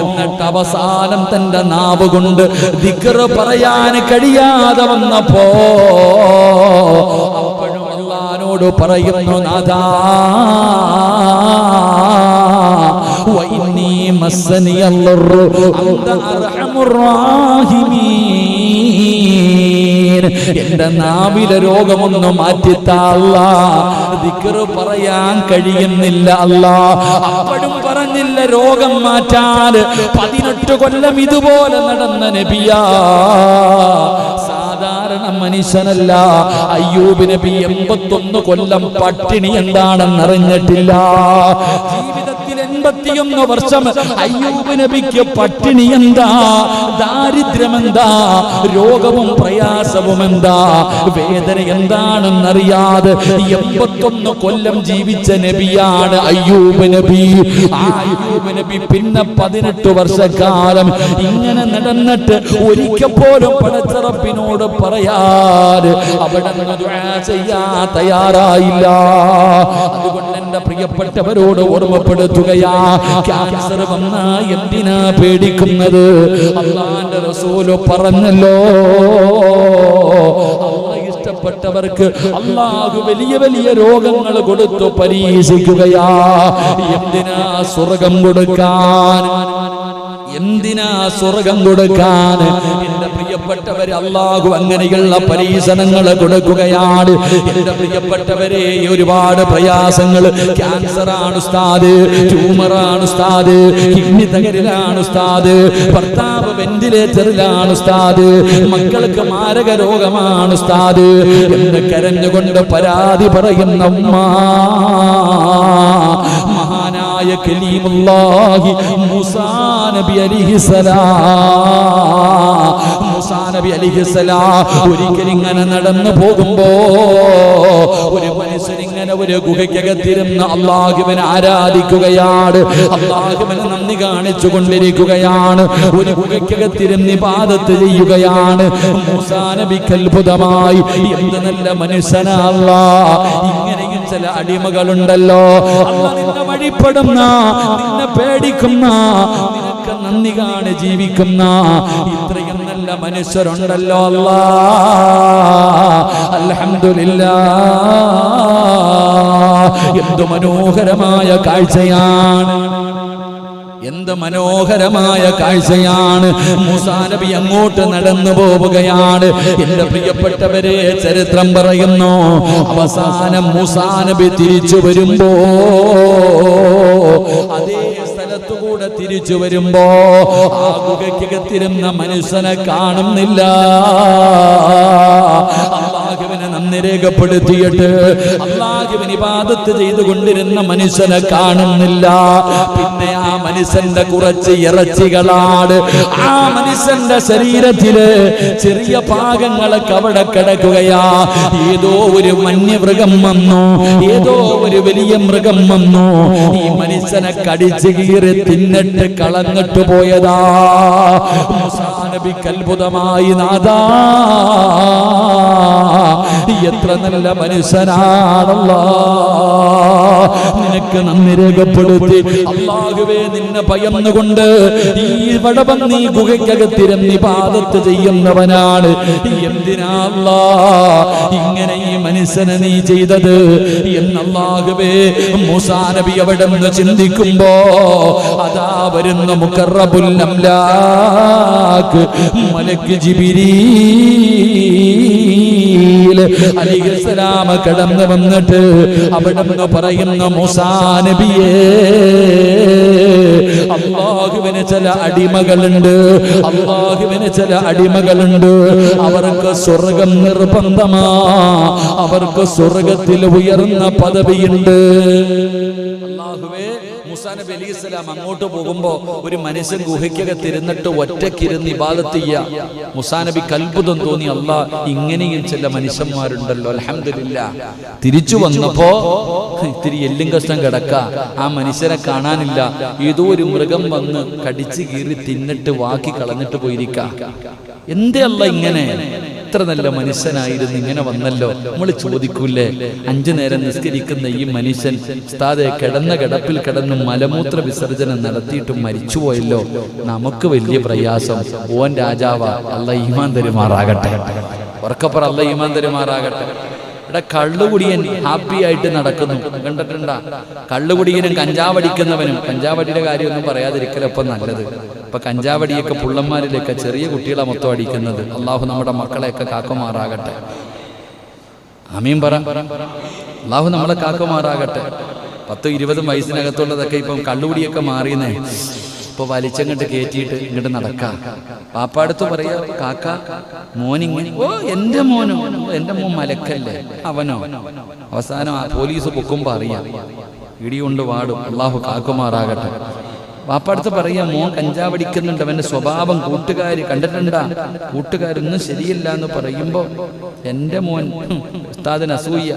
എന്നിട്ട് അവസാനം തന്റെ നാവ് കൊണ്ട് ദിക്ർ പറയാൻ കഴിയാതെ വന്നപ്പോ അപ്പോഴും അല്ലാഹുവോട് പറയുന്നു, നാഥാ, വഇന്നി മസ്സനിയല്ലറു അൻത അർഹമുർ റാഹിമീൻ. എന്റെ നാവിലെ രോഗമൊന്നും മാറ്റിത്താ അല്ലാഹ്, ദിക്ർ പറയാൻ കഴിയുന്നില്ല അല്ലാഹ്. അപ്പോഴും പറഞ്ഞില്ല രോഗം മാറ്റാൻ. 18 കൊല്ലം ഇതുപോലെ നടന്ന നബിയാ, സാധാരണ മനുഷ്യനല്ല. അയ്യൂബ് നബി 81 കൊല്ലം പട്ടിണി എന്താണെന്ന് അറിഞ്ഞിട്ടില്ല. ജീവിതത്തിലെ 81 വർഷം അയ്യൂബ് നബിക്ക് പട്ടിണി എന്താ, ദാരിദ്ര്യം എന്താ, രോഗവും പ്രയാസവും എന്താ, വേദന എന്താണെന്നറിയാതെ 81 കൊല്ലം ജീവിച്ച നബിയാണ് അയ്യൂബ് നബി. ആ അയ്യൂബ് നബി പിന്നെ 18 വർഷക്കാലം ഇങ്ങനെ നടന്നിട്ട് ഒരിക്കൽ പോലും പടച്ച റബ്ബിനോട് പറയാൻ അവിടെ ദുആ ചെയ്യാൻ തയ്യാറായില്ല. അതുകൊണ്ട് എന്റെ പ്രിയപ്പെട്ടവരോട് ഓർമ്മപ്പെടുത്തുകയാ, ക്യാൻസർ വന്നാ എന്തിനാ പേടിക്കുന്നത്? അല്ലാഹുവിന്റെ റസൂൽ പറഞ്ഞല്ലോ, അല്ലാഹ് ഇഷ്ടപ്പെട്ടവർക്ക് അല്ലാഹു വലിയ വലിയ രോഗങ്ങൾ കൊടുത്തു പരീക്ഷിക്കുകയാ. എന്തിനാ സ്വർഗം കൊടുക്കാൻ? എന്തിനാ സ്വർഗം കൊടുക്കാൻ? എന്റെ പ്രിയപ്പെട്ടവരെ, അല്ലാഹു അങ്ങനെയുള്ള പരീക്ഷണങ്ങൾ കൊടുക്കുകയാണ്. എന്റെ പ്രിയപ്പെട്ടവരെ, ഒരുപാട് പ്രയാസങ്ങൾ, ക്യാൻസർ ആണ് ഉസ്താദ്, ട്യൂമർ ആണ് ഉസ്താദ്, കിഡ്നി തകരലാണ് ഉസ്താദ്, ഭർത്താവ് വെന്റിലേറ്ററിലാണ് ഉസ്താദ്, മക്കൾക്ക് മാരക രോഗമാണ് ഉസ്താദ് എന്ന് കരഞ്ഞുകൊണ്ട് പരാതി പറയുന്ന ഉമ്മ, മഹാനായ കലീമുല്ലാഹി മൂസാ നബി മൂസാ നബി അലൈഹിസ്സലാം ഒരിക്കൽ ഇങ്ങനെ നടന്നു പോകുമ്പോ ഒരു മനുഷ്യൻ ഇങ്ങനെ ഒരു ഗുഹയ്ക്കകത്തിരുന്ന് അല്ലാഹുവിനെ ആരാധിക്കുകയാണ്, അല്ലാഹുവിനെ നന്ദി കാണിച്ചു കൊണ്ടിരിക്കുകയാണ്. ഒരു ഗുഹയ്ക്കകത്തിരുന്ന് ഇബാദത്ത് ചെയ്യുകയാണ്. മൂസാ നബിക്ക് അത്ഭുതമായി, എന്ത് നല്ല മനുഷ്യനാ അല്ലാഹ്. ഇങ്ങനെയും ചില അടിമകളുണ്ടല്ലോ, അല്ലാഹ് നിന്നെ വഴിപ്പെടുന്ന, നിന്നെ പേടിക്കുന്ന, നിനക്ക് നന്ദി കാണി ജീവിക്കുന്ന ഇത്രയും നല്ല മനുഷ്യരുണ്ടല്ലോ. അല്ലാഹ് അൽഹംദുലില്ലാഹ്. എന്ത് മനോഹരമായ കാഴ്ചയാണ്, എന്ത് മനോഹരമായ കാഴ്ചയാണ്. മൂസാ നബി അങ്ങോട്ട് നടന്നു പോവുകയാണ്. എന്റെ പ്രിയപ്പെട്ടവരെ, ചരിത്രം പറയുന്നു, അവസാനം മൂസാ നബി തിരിച്ചു വരുമ്പോ, അതേ സ്ഥലത്തുകൂടെ തിരിച്ചു വരുമ്പോ ആ ഗുഹയ്ക്കകത്തിരുന്ന മനുഷ്യനെ കാണുന്നില്ല. അല്ലാഹുവിനെ നന്ദി രേഖപ്പെടുത്തിയിട്ട് അല്ലാഹുവിനെ ഇബാദത്ത് ചെയ്തുകൊണ്ടിരുന്ന മനുഷ്യനെ കാണുന്നില്ല. പിന്നെ ആ മനുഷ്യന്റെ കുറച്ച് ഇറച്ചികളാണ്, ആ മനുഷ്യന്റെ ശരീരത്തില് ചെറിയ ഭാഗങ്ങളൊക്കെ അവിടെ കിടക്കുകയാ. ഏതോ ഒരു വന്യമൃഗം വന്നു, ഏതോ ഒരു വലിയ മൃഗം വന്നു, ഈ മനുഷ്യനെ കടിച്ചു കീറി തിന്നിട്ട് കളഞ്ഞിട്ട് പോയതാ. മൂസാ നബിക്ക് അത്ഭുതമായി, നാദാ എത്ര നല്ല മനുഷ്യനാണല്ലോ, നിനക്ക് നന്ദി രേഖപ്പെടുത്തി. അല്ലാഹുവേ, നിന്നെ ഭയന്നുകൊണ്ട് ഈ വടവന്നീ ഗുഹയ്ക്കകത്തിരുന്ന് ഇബാദത്ത് ചെയ്യുന്നവനാണ്. എന്തിനാ അല്ലാഹ് ഇങ്ങനെ ഈ മനുഷ്യനെ നീ ചെയ്തത് എന്ന് അല്ലാഹുവേ മൂസാ നബി അവിടെ നിന്ന് ചിന്തിക്കുമ്പോ അതാ വരുന്ന മുഖറബുൽ അംലാക്ക് മലക്ക് ജിബ്രീൽ അലൈഹിസ്സലാം കടന്നു വന്നിട്ട് അവിടെ നിന്ന് പറയുന്ന, മൂസാ നബിയേ, അല്ലാഹുവിന് ചില അടിമകളുണ്ട്, അല്ലാഹുവിന് ചില അടിമകളുണ്ട്, അവർക്ക് സ്വർഗം നിർബന്ധമാ, അവർക്ക് സ്വർഗത്തിൽ ഉയർന്ന പദവിയുണ്ട്. അല്ലാഹുവേ, മൂസാ നബി അലൈഹിസ്സലാം അങ്ങോട്ട് പോകുമ്പോ ഒരു മനുഷ്യൻ ഗുഹയ്ക്കകത്തിരുന്നിട്ട് ഒറ്റക്കിരുന്ന് ഇബാദത്ത് ചെയ്യാ. മൂസാ നബിക്ക് അത്ഭുതം തോന്നി, അല്ലാഹ് ഇങ്ങനെയും ചില മനുഷ്യന്മാരുണ്ടല്ലോ, അൽഹംദുലില്ലാഹ്. തിരിച്ചു വന്നപ്പോ ഇത്തിരി എല്ലും കഷ്ടം കിടക്ക, ആ മനുഷ്യനെ കാണാനില്ല. ഏതോ ഒരു മൃഗം വന്ന് കടിച്ചു കീറി തിന്നിട്ട് വാക്കി കളഞ്ഞിട്ട് പോയിരിക്ക. എന്തേ അല്ലാഹ് ഇങ്ങനെ? എത്ര നല്ല മനുഷ്യനായിരുന്നു, ഇങ്ങനെ വന്നല്ലോ. നമ്മൾ ചോദിക്കൂലേ, 5 നേരം നിസ്കരിക്കുന്ന ഈ മനുഷ്യൻ ഉസ്താദെ കിടന്ന കിടപ്പിൽ കിടന്ന് മലമൂത്ര വിസർജനം നടത്തിയിട്ട് മരിച്ചുപോയല്ലോ, നമുക്ക് വലിയ പ്രയാസം. ഓൻ രാജാവ, അല്ലാഹ് ഈമാൻ തരുമാറാകട്ടെ. ഉറക്കപ്പുറ അല്ലാഹ് ഈമാൻ തരുമാറാകട്ടെ. ഇവിടെ കള്ളുകുടിയൻ ഹാപ്പി ആയിട്ട് നടക്കുന്നു, കണ്ടിട്ടുണ്ടാ? കള്ളുകുടിയനും കഞ്ചാവടിക്കുന്നവനും, കഞ്ചാവടിയുടെ കാര്യമൊന്നും പറയാതിരിക്കലപ്പം നല്ലത്. ഇപ്പൊ കഞ്ചാവടിയൊക്കെ പുള്ളന്മാരിലൊക്കെ ചെറിയ കുട്ടികളെ മൊത്തം അടിക്കുന്നത്. അള്ളാഹു നമ്മുടെ മക്കളെയൊക്കെ കാക്കുമാറാകട്ടെ. ആമീൻ പറ. അള്ളാഹു നമ്മളെ കാക്കുമാറാകട്ടെ. 10-20 വയസ്സിനകത്തുള്ളതൊക്കെ ഇപ്പം കള്ളുകുടിയൊക്കെ മാറിയെന്നേ. ഇപ്പൊ വലിച്ചങ്ങോട്ട് കയറ്റിയിട്ട് ഇങ്ങോട്ട് നടക്കാം. പാപ്പാടുത്ത് പറയാ, കാക്ക മോനിങ്ങനെ, ഓ എന്റെ മോനോ, എന്റെ മോൻ മലക്കല്ലേ അവനോ. അവസാനം പോലീസ് പൊക്കുമ്പോ അറിയാം ഇടികൊണ്ട് വാടും. അള്ളാഹു കാക്കുമാറാകട്ടെ. വാപ്പടുത്ത് പറയാ, മോൻ കഞ്ചാവടിക്കുന്നുണ്ട്, അവന്റെ സ്വഭാവം കൂട്ടുകാർ കണ്ടിട്ടുണ്ടാ, കൂട്ടുകാരൊന്നും ശരിയില്ല എന്ന് പറയുമ്പോ എൻ്റെ മോൻ ഉസ്താദിന് അസൂയ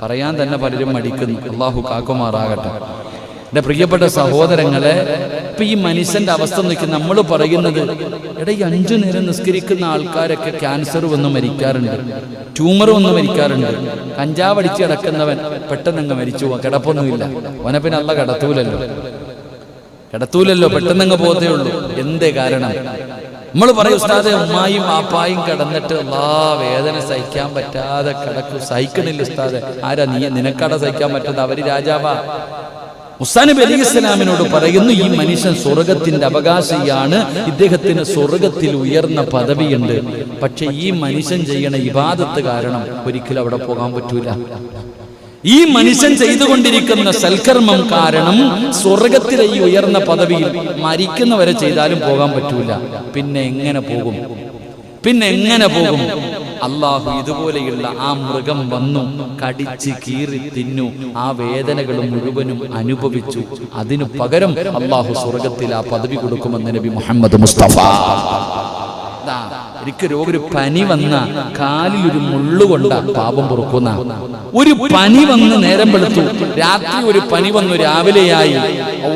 പറയാൻ തന്നെ പലരും മടിക്കുന്നു. അള്ളാഹു കാക്കുമാറാകട്ടെ. എൻ്റെ പ്രിയപ്പെട്ട സഹോദരങ്ങളെ, ഇപ്പൊ ഈ മനുഷ്യന്റെ അവസ്ഥ നോക്കി നമ്മൾ പറയുന്നത്, എടാ ഈ 5 നേരം നിസ്കരിക്കുന്ന ആൾക്കാരൊക്കെ ക്യാൻസർ വന്ന് മരിക്കാറുണ്ട്, ട്യൂമർ വന്ന് മരിക്കാറുണ്ട്. കഞ്ചാവടിച്ച് കിടക്കുന്നവൻ പെട്ടെന്നങ്ങ് മരിച്ചു പോവാ, കിടപ്പൊന്നുമില്ല. അവനെ പിന്നെ അല്ല കിടത്തൂലല്ലോ, പെട്ടെന്നങ്ങ് പോകത്തേ ഉള്ളൂ. എന്തേ കാരണം? നമ്മൾ പറയും, ഉസ്താദെ ഉമ്മായും വാപ്പായും കിടന്നിട്ട് വേദന സഹിക്കാൻ പറ്റാതെ കിടക്കും, സഹിക്കണില്ല ഉസ്താദെ. ആരാ നീ? നിനക്കട സഹിക്കാൻ പറ്റുന്നത്? അവര് രാജാവാ. മൂസാ നബി അലൈഹിസ്സലാമിനോട് പറയുന്നു, ഈ മനുഷ്യൻ സ്വർഗത്തിന്റെ അവകാശിയാണ്, ഇദ്ദേഹത്തിന് സ്വർഗത്തിൽ ഉയർന്ന പദവിയുണ്ട്. പക്ഷെ ഈ മനുഷ്യൻ ചെയ്യണ ഇബാദത്ത് കാരണം ഒരിക്കലും അവിടെ പോകാൻ പറ്റൂല. ഈ മനുഷ്യൻ ചെയ്തുകൊണ്ടിരിക്കുന്ന സൽക്കർമ്മം കാരണം സ്വർഗത്തിലെ ഈ ഉയർന്ന പദവിയിൽ മരിക്കുന്നവരെ ചെയ്താലും പോകാൻ പറ്റൂല. പിന്നെ എങ്ങനെ പോകും? അള്ളാഹു ഇതുപോലെയുള്ള ആ മൃഗം വന്നു കടിച്ച് കീറി തിന്നു, ആ വേദനകൾ മുഴുവനും അനുഭവിച്ചു. അതിനു പകരം അള്ളാഹു സ്വർഗത്തിൽ ആ പദവി കൊടുക്കുമെന്ന് നബി മുഹമ്മദ് മുസ്തഫ. ഒരു പനി വന്ന കാലിലൊരു മുള്ളുകൊണ്ട പാപം പൊറുക്കുന്ന, ഒരു പനി വന്ന് നേരം വെളുത്തു, രാത്രി ഒരു പനി വന്നു, രാവിലെയായി,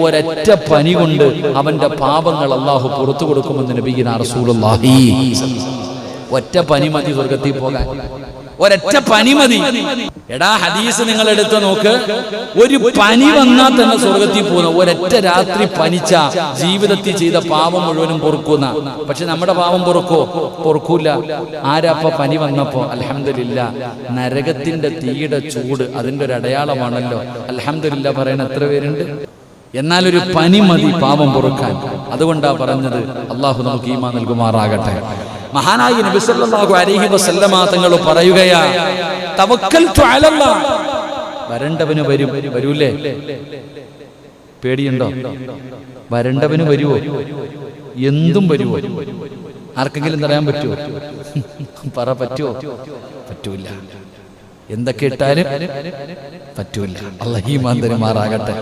ഒരൊറ്റ പനി കൊണ്ട് അവന്റെ പാപങ്ങൾ അള്ളാഹു പുറത്തു കൊടുക്കുമെന്ന് നബിയിന റസൂലുള്ളാഹി. ഒറ്റ പനി മതി സ്വർഗത്തിൽ പോകാൻ, ഒരൊറ്റ പനി മതി. എടാ ഹദീസ് നിങ്ങൾ എടുത്ത് നോക്ക്, ഒരു പനി വന്നാൽ തന്നെ സ്വർഗത്തിൽ പോകുന്ന, ഒരൊറ്റ രാത്രി പനിച്ച ജീവിതത്തിൽ ചെയ്ത പാപം മുഴുവനും പൊറുക്കുന്ന. പക്ഷെ നമ്മുടെ പാപം പൊറുക്കൂല. ആരാപ്പ പനി വന്നപ്പോ? അൽഹംദുലില്ലാ, നരകത്തിന്റെ തീയുടെ ചൂട് അതിന്റെ ഒരു അടയാളമാണല്ലോ. അൽഹംദുലില്ലാ പറയണ എത്ര പേരുണ്ട്? എന്നാൽ ഒരു പനി മതി പാപം പൊറുക്കാൻ. അതുകൊണ്ടാ പറഞ്ഞത്, അള്ളാഹു നമുക്ക് ഈമാൻ നൽകുമാറാകട്ടെ. മഹാനായ നബി സല്ലല്ലാഹു അലൈഹി വസല്ലമ തങ്ങൾ പറയുകയാ, തവക്കൽതു അലല്ലാഹ്. വരണ്ടവന് വരൂലേ? പേടിയുണ്ടോ? വരണ്ടവന് വരുവോ? എന്തും വരുവോ? ആർക്കെങ്കിലും തടയാൻ പറ്റുമോ? പറ്റുമോ? പറ്റൂല. എന്തൊക്കെ ഇട്ടാലും പറ്റൂല. അല്ലാഹു ഈമാൻ തരുമാറാകട്ടെ.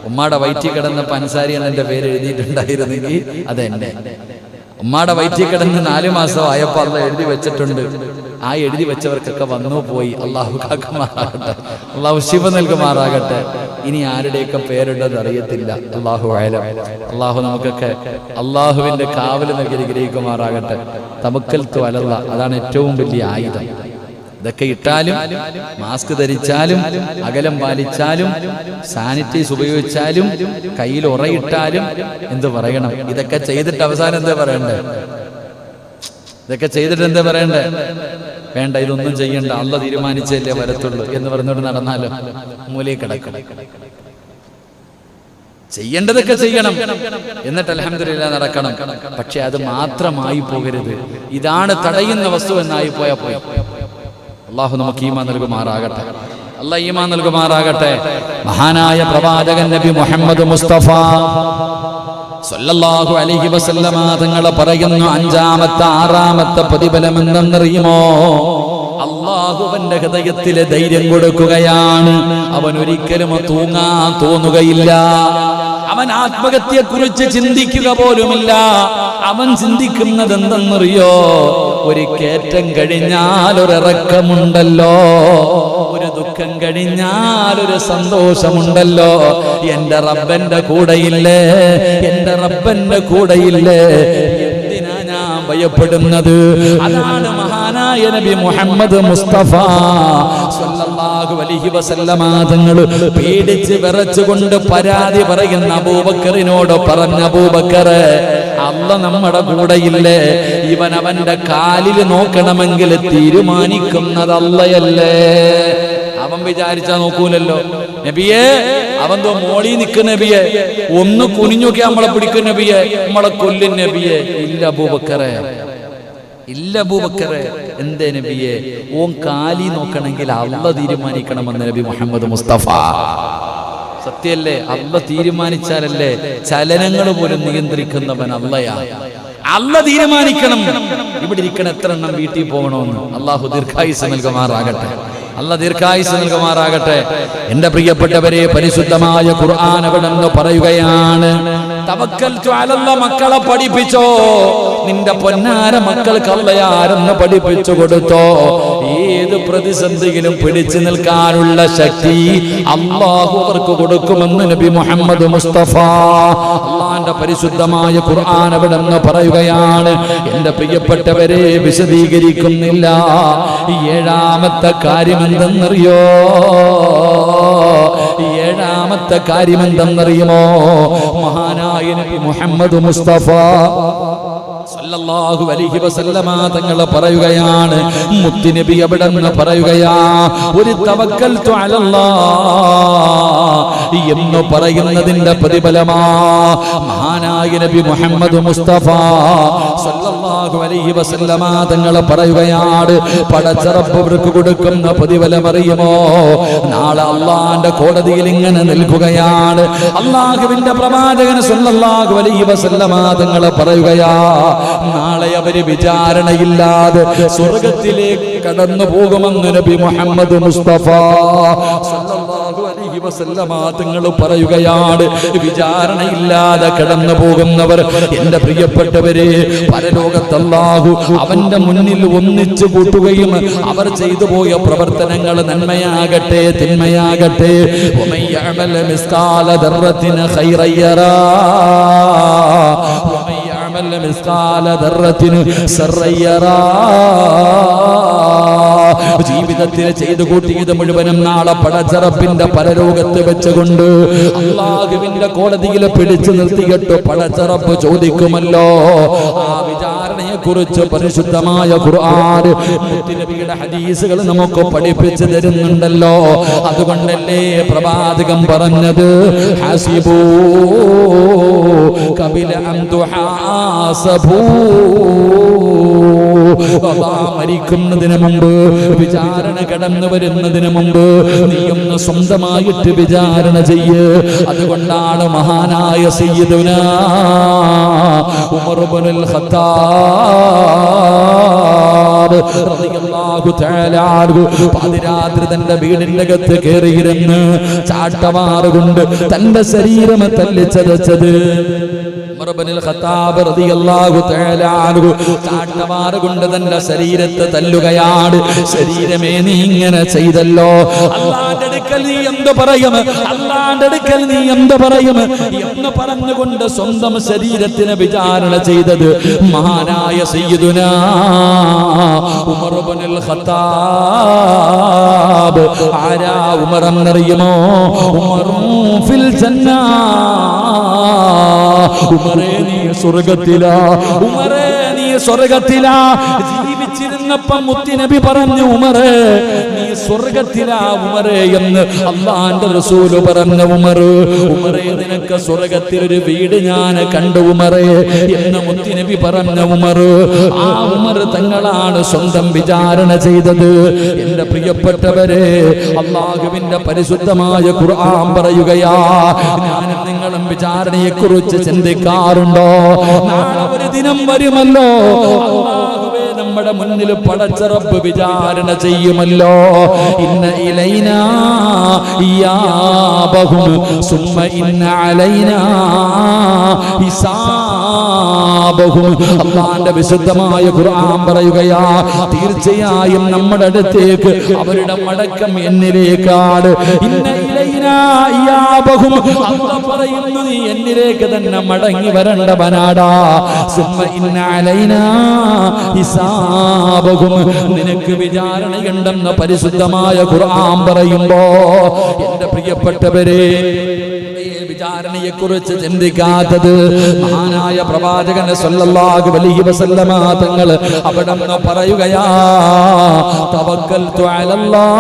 ഉമ്മാടെ വയറ്റിൽ കിടന്ന പൻസാരിയാണ് എൻ്റെ പേര് എഴുതിയിട്ടുണ്ടായിരുന്നെങ്കിൽ അതെന്നെ. ഉമ്മാടെ വയറ്റിൽ കിടന്ന് 4 മാസം ആയപ്പോൾ അള്ളാഹ് എഴുതി വെച്ചിട്ടുണ്ട്. ആ എഴുതി വെച്ചവർക്കൊക്കെ വന്നു പോയി. അള്ളാഹു കാക്കുമാറാകട്ടെ, അള്ളാഹു ശിവ നൽകുമാറാകട്ടെ. ഇനി ആരുടെയൊക്കെ പേരുണ്ടെന്ന് അറിയത്തില്ല. അള്ളാഹു അയലം. അള്ളാഹു നമുക്കൊക്കെ അള്ളാഹുവിന്റെ കാവല് നൽകി ഗ്രഹിക്കുമാറാകട്ടെ. തവക്കൽതു അലല്ലാഹ്, അതാണ് ഏറ്റവും വലിയ ആയുധം. ഇതൊക്കെ ഇട്ടാലും, മാസ്ക് ധരിച്ചാലും, അകലം പാലിച്ചാലും, സാനിറ്റൈസ് ഉപയോഗിച്ചാലും, കയ്യിൽ ഉറയിട്ടാലും എന്ത് പറയണം? ഇതൊക്കെ ചെയ്തിട്ട് അവസാനം എന്താ പറയണ്ടേ? വേണ്ട, ഇതൊന്നും ചെയ്യണ്ട, അള്ളാഹ് തീരുമാനിച്ചല്ലേ വരത്തുള്ളൂ എന്ന് പറഞ്ഞുകൊണ്ട് നടന്നാലോ മൂലയിൽ കിടക്കും. ചെയ്യേണ്ടതൊക്കെ ചെയ്യണം, എന്നിട്ട് അൽഹംദുലില്ലാ നടക്കണം. പക്ഷെ അത് മാത്രമായി പോകരുത്. ഇതാണ് തടയുന്ന വസ്തു എന്നായി പോയാൽ പോയി. അള്ളാഹു നമുക്ക് ഈമാൻ നൽകുമാറാകട്ടെ. അല്ലാഹ് ഈമാൻ നൽകുമാറാകട്ടെ. മഹാനായ പ്രവാചകൻ നബി മുഹമ്മദ് മുസ്തഫ സല്ലല്ലാഹു അലൈഹി വസല്ലമ തങ്ങൾ പറയുന്നു, 5-ാമത്തെ 6-ാമത്തെ പ്രതിഫലം എന്തെന്നറിയുമോ? അള്ളാഹുവിന്റെ ഹൃദയത്തിലെ ധൈര്യം കൊടുക്കുകയാണ്. അവൻ ഒരിക്കലും തൂങ്ങാൻ തോന്നുകയില്ല. അവൻ ആത്മഹത്യയെ കുറിച്ച് ചിന്തിക്കുക പോലുമില്ല. അവൻ ചിന്തിക്കുന്നത് എന്തെന്നറിയോ? ഒരു കയറ്റം കഴിഞ്ഞാൽ ഒരിറക്കമുണ്ടല്ലോ, ഒരു ദുഃഖം കഴിഞ്ഞാൽ ഒരു സന്തോഷമുണ്ടല്ലോ. എന്റെ റബ്ബന്റെ കൂടെയില്ലേ, എന്തിനാ ഞാൻ ഭയപ്പെടുന്നത്? അതാണ് മഹാനായ നബി മുഹമ്മദ് മുസ്തഫ സല്ലല്ലാഹു അലൈഹി വസല്ലമ തങ്ങൾ പേടിച്ച് വിറച്ചുകൊണ്ട് പരാതി പറയുന്ന അബൂബക്കറിനോട് പറഞ്ഞ, അബൂബക്കറെ, അല്ലാഹ് നമ്മുടെ കൂടെയില്ലേ? ഇവൻ അവന്റെ കാലിൽ നോക്കണമെങ്കിൽ തീരുമാനിക്കുന്നത് അല്ലാഹയല്ലേ? അവൻ വിചാരിച്ചാ നോക്കൂലല്ലോ. നബിയെ, അവൻ മോളി നിൽക്കുന്ന നബിയെ, ഒന്ന് കുനിഞ്ഞൊക്കെ നമ്മളെ പിടിക്കുന്ന നബിയെ, നമ്മളെ കൊല്ലും നബിയെ. ഇല്ല അബൂബക്കറെ. എന്തേ നബിയെ? ഓൻ കാലി നോക്കണമെങ്കിൽ അല്ലാഹ് തീരുമാനിക്കണമെന്ന് നബി മുഹമ്മദ് മുസ്തഫ. സത്യല്ലേ? അല്ലാഹ് തീരുമാനിച്ചാലല്ലേ ചലനങ്ങൾ പോലും നിയന്ത്രിക്കുന്നവൻ അല്ലാഹയാ. അല്ലാഹ് തീരുമാനിക്കണം ഇവിടെ ഇരിക്കണ എത്ര എണ്ണം വീട്ടിൽ പോകണമെന്ന്. അള്ളാഹു ദീർഘായുസ്സ് നൽകുമാറാകട്ടെ. അല്ലാഹ് ദീർഘായുസ്സ് നൽകുമാറാകട്ടെ. എന്റെ പ്രിയപ്പെട്ടവരെ, പരിശുദ്ധമായ ഖുർആൻ അവിടെന്ന് പറയുകയാണ്, തവക്കൽതു അലല്ലാഹ്, മക്കളെ പഠിപ്പിച്ചോ, നിന്റെ പൊന്നാര മക്കൾക്ക് അല്ലാഹ് ആരെന്ന് പഠിപ്പിച്ചു കൊടുത്തോ. ഏത് പ്രതിസന്ധിയിലും പിടിച്ചു നിൽക്കാനുള്ള ശക്തി അല്ലാഹു അവർക്ക് കൊടുക്കുമെന്ന് നബി മുഹമ്മദ് മുസ്തഫ. അല്ലാഹുവിന്റെ പരിശുദ്ധമായ ഖുർആൻ അവിടെന്ന് പറയുകയാണ്. എന്റെ പ്രിയപ്പെട്ടവരെ, വിശദീകരിക്കുന്നില്ല. ഏഴാമത്തെ കാര്യം എന്തെന്നറിയോ? ഏഴാമത്തെ കാര്യം എന്തെന്നറിയുമോ? മഹാനായ നബി മുഹമ്മദ് മുസ്തഫ സല്ലല്ലാഹു അലൈഹി വസല്ലമ തങ്ങൾ പറയുകയാണ്, മുത്തുനബി അവിടെന്ന് പറയുകയാ, ഒരു തവക്കൽതു അലല്ലാഹ് എന്ന് പറയുന്നതിന്റെ പ്രതിഫലമാ മഹാനായ നബി മുഹമ്മദ് മുസ്തഫ സല്ലല്ലാഹു അലൈഹി വസല്ലമ തങ്ങൾ പറയുകയാണ്, പടച്ച റബ്ബ് അവർക്ക് കൊടുക്കുന്ന പ്രതിഫലം അറിയുമോ? നാളെ അല്ലാഹുവിന്റെ കോടതിയിൽ ഇങ്ങനെ നിൽക്കുകയാണ്. അല്ലാഹുവിന്റെ പ്രവാചകൻ സല്ലല്ലാഹു അലൈഹി വസല്ലമ തങ്ങൾ പറയുകയാ, നാളെ അവര് വിചാരണയില്ലാതെ സ്വർഗത്തിലേക്ക് കടന്നു പോകുമെന്ന് നബി മുഹമ്മദ് മുസ്തഫ സല്ലല്ലാഹു അലൈഹി വസല്ലമ തങ്ങൾ പറയുകയാണ്. വിചാരണയില്ലാതെ കടന്നു പോകുന്നവർ, എന്റെ പ്രിയപ്പെട്ടവരെ, പരലോകത്ത് അല്ലാഹു അവന്റെ മുന്നിൽ ഒന്നിച്ചു കൂട്ടുകയും അവർ ചെയ്തു പോയ പ്രവർത്തനങ്ങൾ നന്മയാകട്ടെ തിന്മയാകട്ടെ, വമൻ യഅമൽ മിസ്കാല ദർറത്തിൻ ഖൈറൻ യറാ വമൻ യഅമൽ മിസ്കാല ദർറത്തിൻ ശർറൻ യറാ. ജീവിതത്തിൽ ചെയ്തു കൂട്ടിയത് മുഴുവനും നാളെ പടച്ച റബ്ബിന്റെ പരലോകത്ത് വെച്ചുകൊണ്ട് അല്ലാഹുവിന്റെ കോടതിയിൽ പിടിച്ചു നിർത്തിയിട്ട് പടച്ച റബ്ബ് ചോദിക്കുമല്ലോ. ആ വിചാരണയെ കുറിച്ച് പരിശുദ്ധമായ ഖുർആൻ, മുത്തുനബിയുടെ ഹദീസുകൾ നമുക്ക് പഠിപ്പിച്ചു തരുന്നുണ്ടല്ലോ. അതുകൊണ്ടല്ലേ പ്രവാചകൻ പറഞ്ഞത്, ഹസിബൂ ഖബല അൻ തുഹാസബൂ. മരിക്കുന്നതിന് മുമ്പ്, വിചാരണ കടന്നു വരുന്നതിന് മുമ്പ് നീ ഒന്ന് സ്വന്തമായിട്ട് വിചാരണ ചെയ്യ്. അതുകൊണ്ടാണ് മഹാനായ സയ്യിദുനാ ഉമർ ഇബ്നുൽ ഖത്താബ് റളിയല്ലാഹു തആല അൻഹു പാതിരാത്രി തന്റെ വീടിന്റെ അകത്ത് കയറിയിരുന്ന് ചാട്ടവാറുകൊണ്ട് തന്റെ ശരീരം തല്ലിച്ചതച്ചത്. ഉമർ ഇബ്നുൽ ഖത്താബ് റളിയല്ലാഹു തആല അൻഹു ചാട്ടവാറ് കൊണ്ട് തന്റെ ശരീരത്തെ തല്ലുകയാണ്. ശരീരമേ, നീ ഇങ്ങനെ ചെയ്തല്ലോ, അല്ലാഹുവിന്റെ അടുക്കൽ നീ എന്ത് പറയും, അല്ലാഹുവിന്റെ അടുക്കൽ നീ എന്ത് പറയും എന്ന് പറഞ്ഞുകൊണ്ട് സ്വന്തം ശരീരത്തിനെ വിചാരണ ചെയ്തത് മഹാനായ സയ്യിദുനാ ഉമർ ഇബ്നുൽ ഖത്താബ്. ആരാ ഉമർ എന്നറിയുമോ? ഉമറും ഫിൽ ജന്ന. ഉമറേ, നീ സ്വർഗത്തിലാ. ഉമറേ, നീ സ്വർഗത്തിലാ. ജീവിച്ചിരുന്നപ്പം മുത്തുനബി പറഞ്ഞു, ഉമറേ നീ സ്വർഗത്തിലാ ഉമറേ എന്ന് അല്ലാഹുവിന്റെ റസൂൽ പറഞ്ഞു. ഉമറേ, നിനക്ക് സ്വർഗത്തിൽ ഒരു വീട് ഞാൻ കണ്ടു ഉമറേ എന്ന് മുത്തുനബി പറഞ്ഞ ഉമർ. ആ ഉമർ തങ്ങളാണ് സ്വന്തം വിചാരണ ചെയ്തത്. എന്റെ പ്രിയപ്പെട്ടവരെ, അല്ലാഹുവിന്റെ പരിശുദ്ധമായ ഖുർആൻ പറയുകയാ, ഞാനും നിങ്ങളും വിചാരണയെ കുറിച്ച് ചിന്തിക്കാറുണ്ടോ? നാളെ ഒരു ദിനം വരുമല്ലോ, അല്ലാഹുവേ നമ്മുടെ മുന്നിൽ പടച്ച റബ്ബ് വിചാരണ ചെയ്യുമല്ലോ. ഇന്ന ഇലൈനാ ഇയാബഹും സുമ്മ ഇന്ന അലൈനാ ഹിസാബഹും. അല്ലാഹുവിന്റെ വിശുദ്ധമായ ഖുർആൻ പറയുകയാ, തീർച്ചയായും നമ്മുടെ അടുത്തേക്ക് അവരുടെ മടക്കം എന്നിലേക്കാണ്. ഇന്ന ഇലൈനാ ഇയാബഹും, അല്ലാഹു പറയുന്നു നീ എന്നിലേക്ക് തന്നെ മടങ്ങി വരേണ്ടവനാടാ. സുമ്മ ഇന്ന അലൈനാ ഹിസാബഹും, നിനക്ക് വിചാരണയുണ്ടെന്ന പരിശുദ്ധമായ ഖുർആൻ പറയുമ്പോ, എന്റെ പ്രിയപ്പെട്ടവരെ, വിചാരണയെ കുറിച്ച് ചിന്തിക്കാത്തത് മഹാനായ പ്രവാചകൻ സല്ലല്ലാഹു അലൈഹി വസല്ലമ തങ്ങൾ അവിടെ നിന്ന് പറയുകയാ, തവക്കൽതു അലല്ലാഹ്.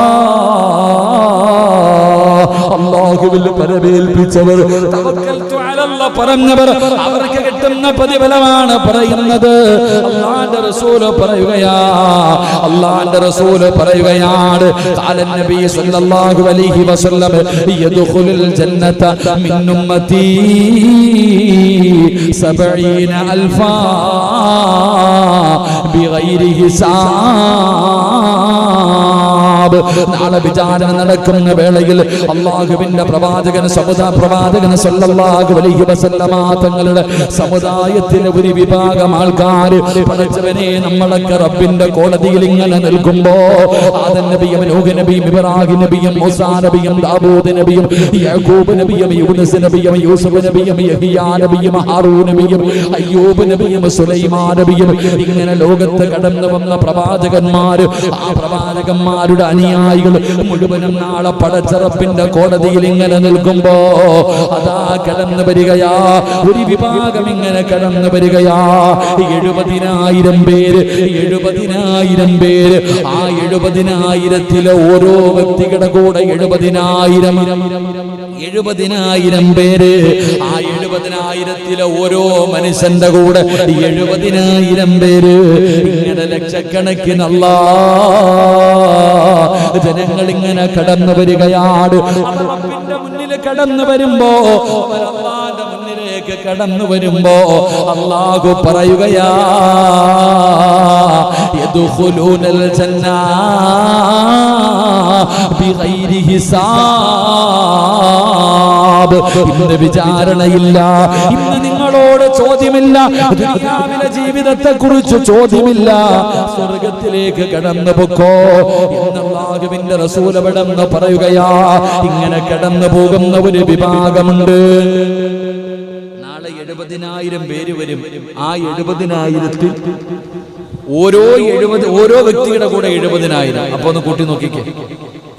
അല്ലാഹുവിൽ പരമേൽപ്പിച്ചവർ, തവക്കൽതു അലല്ലാഹ് പറഞ്ഞവർ, അവർക്ക് കിട്ടുന്ന പ്രതിഫലമാണ് പറയുന്നത്. അല്ലാഹുവിന്റെ റസൂൽ പറയുകയാ, അല്ലാഹുവിന്റെ റസൂൽ പറയുകയാണ്, ഖാല നബി സല്ലല്ലാഹു അലൈഹി വസല്ലം, യദ്ഖുലുൽ ജന്നത മിൻ ഉമ്മത്തി 70,000 ബിഗൈരി ഹിസാബ്. ഹിസാബ്. നാളെ വിചാരണ നടക്കുന്ന വേളയിൽ അല്ലാഹുവിന്റെ പ്രവാചകൻ സല്ലല്ലാഹു അലൈഹി വസല്ലമ തങ്ങളുടെ സമുദായത്തിലെ ഒരു വിഭാഗം ആൾക്കാർ പടച്ചവനെ നമ്മളൊക്കെ റബ്ബിന്റെ കോടതിയിൽ ഇങ്ങനെ നിൽക്കുമ്പോ ആദം നബിയും നൂഹ് നബിയും ഇബ്രാഹിം നബിയും മൂസാ നബിയും ദാവൂദ് നബിയും യാക്കൂബ് നബിയും യൂനുസ് നബിയും യൂസുഫ് നബിയും യഹ്യാ നബിയും ഹാറൂൻ നബിയും അയ്യൂബ് നബിയും സുലൈമാൻ നബിയും ഇങ്ങനെ ലോകത്ത് കടന്നു വന്ന പ്രവാചകന്മാര്, ആ പ്രവാചകന്മാരുടെ അനുയായികൾ മുഴുവനും നാളെ പടച്ച റബ്ബിന്റെ കോടതിയിൽ ഇങ്ങനെ നിൽക്കുമ്പോ അതാ കടന്നു വരികയാ ഒരു വിഭാഗം, ഇങ്ങനെ കടന്നു വരികയാ 70,000 പേര്. 70,000 പേര്. ആ 70,000-ത്തിലെ ഓരോ വ്യക്തികളുടെ കൂടെ 70,000 പേര്. ആ 70,000-ത്തിലെ ഓരോ മനുഷ്യന്റെ കൂടെ 70,000 പേര്. ഇങ്ങനെ ലക്ഷക്കണക്കിന് ജനങ്ങൾ ഇങ്ങനെ കടന്നു വരികയാണ്. റബ്ബിന്റെ മുന്നിൽ കടന്നു വരുമ്പോ, അല്ലാഹുവിന്റെ മുന്നിലേക്ക് കടന്നു വരുമ്പോ അല്ലാഹു പറയുകയാ യദ്ഖുലൂനൽ ജന്ന ബിഗൈരി ഹിസാബ്. ഇന്ന് വിചാരണയില്ല, ഇന്ന് നിങ്ങളോട് ചോദ്യമില്ല, ദുനിയാവിലെ ജീവിതത്തെ കുറിച്ച് ചോദ്യമില്ല, സ്വർഗത്തിലേക്ക് കടന്നു പൊക്കോ എന്ന് അല്ലാഹുവിന്റെ റസൂൽ അവിടെന്ന് പറയുകയാ. ഇങ്ങനെ കടന്നു പോകുന്ന ഒരു വിഭാഗമുണ്ട്. നാളെ 70,000 പേര് വരും. ആ 70,000-ത്തിൽ ഓരോ വ്യക്തിയുടെ കൂടെ 70,000. അപ്പൊ ഒന്ന് കൂട്ടി നോക്കിക്കേ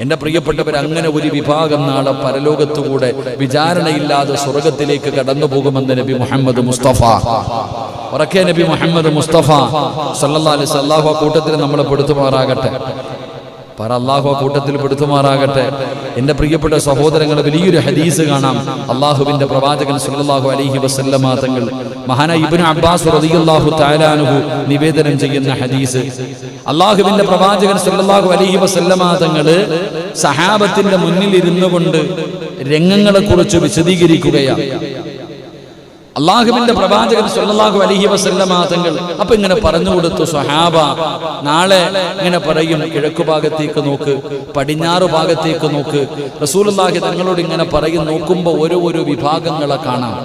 എന്റെ പ്രിയപ്പെട്ടവർ. അങ്ങനെ ഒരു വിഭാഗം നാളെ പരലോകത്തുകൂടെ വിചാരണയില്ലാതെ സ്വർഗത്തിലേക്ക് കടന്നു പോകുമെന്ന് നബി മുഹമ്മദ് മുസ്തഫ. ഉറക്കെ നബി മുഹമ്മദ് മുസ്തഫ സല്ലല്ലാഹു അലൈഹി വസല്ലം. അല്ലാഹു ആ കൂട്ടത്തിൽ നമ്മളെ പെടുത്തുമാറാകട്ടെ. അല്ലാഹു ആ കൂട്ടത്തിൽ പെടുത്തുമാറാകട്ടെ. എന്റെ പ്രിയപ്പെട്ട സഹോദരങ്ങൾ, വലിയൊരു ഹദീസ് കാണാം. അല്ലാഹുവിന്റെ പ്രവാചകൻ സല്ലല്ലാഹു അലൈഹി വസല്ലമ തങ്ങൾ മഹാനായ ഇബ്നു അബ്ബാസ് റളിയല്ലാഹു തആല അൻഹു നിവേദനം ചെയ്യുന്ന ഹദീസ്. അല്ലാഹുവിന്റെ പ്രവാചകൻ സല്ലല്ലാഹു അലൈഹി വസല്ലമ തങ്ങൾ സഹാബത്തിന്റെ മുന്നിൽ ഇരുന്നു കൊണ്ട് രംഗങ്ങളെ കുറിച്ച് വിശദീകരിക്കുകയാണ്. അല്ലാഹുവിന്റെ പ്രവാചകൻ സല്ലല്ലാഹു അലൈഹി വസല്ലമ തങ്ങൾ അപ്പൊ ഇങ്ങനെ പറഞ്ഞു കൊടുത്തു, സ്വഹാബ നാളെ ഇങ്ങനെ പറയും, കിഴക്കു ഭാഗത്തേക്ക് നോക്ക്, പടിഞ്ഞാറ് ഭാഗത്തേക്ക് നോക്ക്. റസൂലുള്ളാഹി തങ്ങളോട് ഇങ്ങനെ പറയും. നോക്കുമ്പോ ഓരോ വിഭാഗങ്ങളെ കാണാം.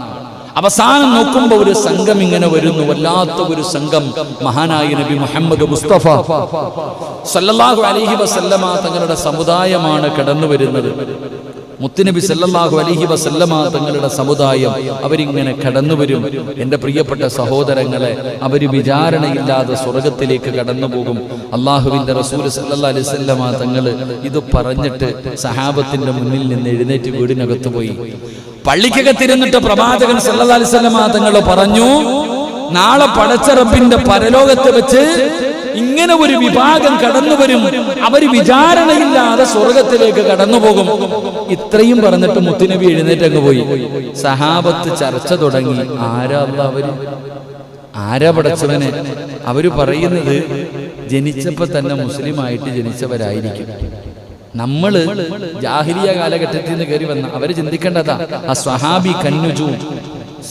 അവസാനം നോക്കുമ്പോ ഒരു സംഘം ഇങ്ങനെ വരുന്നു, വല്ലാത്ത ഒരു സംഘം. മഹാനായ നബി മുഹമ്മദ് മുസ്തഫ സല്ലല്ലാഹു അലൈഹി വസല്ലമ തങ്ങളുടെ സമുദായമാണ് കടന്നു വരുന്നത്. മുത്തുനബി സല്ലല്ലാഹു അലൈഹി വസല്ലമ തങ്ങളുടെ സമുദായം അവരിങ്ങനെ കടന്നു വരും. എൻ്റെ പ്രിയപ്പെട്ട സഹോദരങ്ങളെ, അവർ വിചാരണയില്ലാതെ സ്വർഗത്തിലേക്ക് കടന്നു പോകും. അള്ളാഹുവിൻ്റെ റസൂൽ സല്ലല്ലാഹു അലൈഹി വസല്ലമ തങ്ങൾ ഇത് പറഞ്ഞിട്ട് സഹാബത്തിന്റെ മുന്നിൽ നിന്ന് എഴുന്നേറ്റ് വീടിനകത്ത് പോയി. പള്ളിക്കകത്തിരുന്നിട്ട് പ്രവാചകൻ സല്ലല്ലാഹു അലൈഹി വസല്ലമ തങ്ങൾ പറഞ്ഞു, നാളെ പടച്ച റബ്ബിന്റെ പരലോകത്ത് വെച്ച് ഇങ്ങനെ ഒരു വിഭാഗം കടന്നു വരും, അവർ വിചാരണയില്ലാതെ സ്വർഗത്തിലേക്ക് കടന്നു പോകും. ഇത്രയും പറഞ്ഞിട്ട് മുത്തുനബി എഴുന്നേറ്റ് അങ്ങ് പോയി. സഹാബത്ത് ചർച്ച തുടങ്ങി. ആരാ പടച്ചവനെ? അവര് പറയുന്നത് ജനിച്ചപ്പോ തന്നെ മുസ്ലിമായിട്ട് ജനിച്ചവരായിരിക്കും. നമ്മള് ജാഹിലിയ കാലഘട്ടത്തിൽ നിന്ന് കയറി വന്ന അവര് ചിന്തിക്കേണ്ടതാ. ആ സ്വഹാബി കന്നുജു,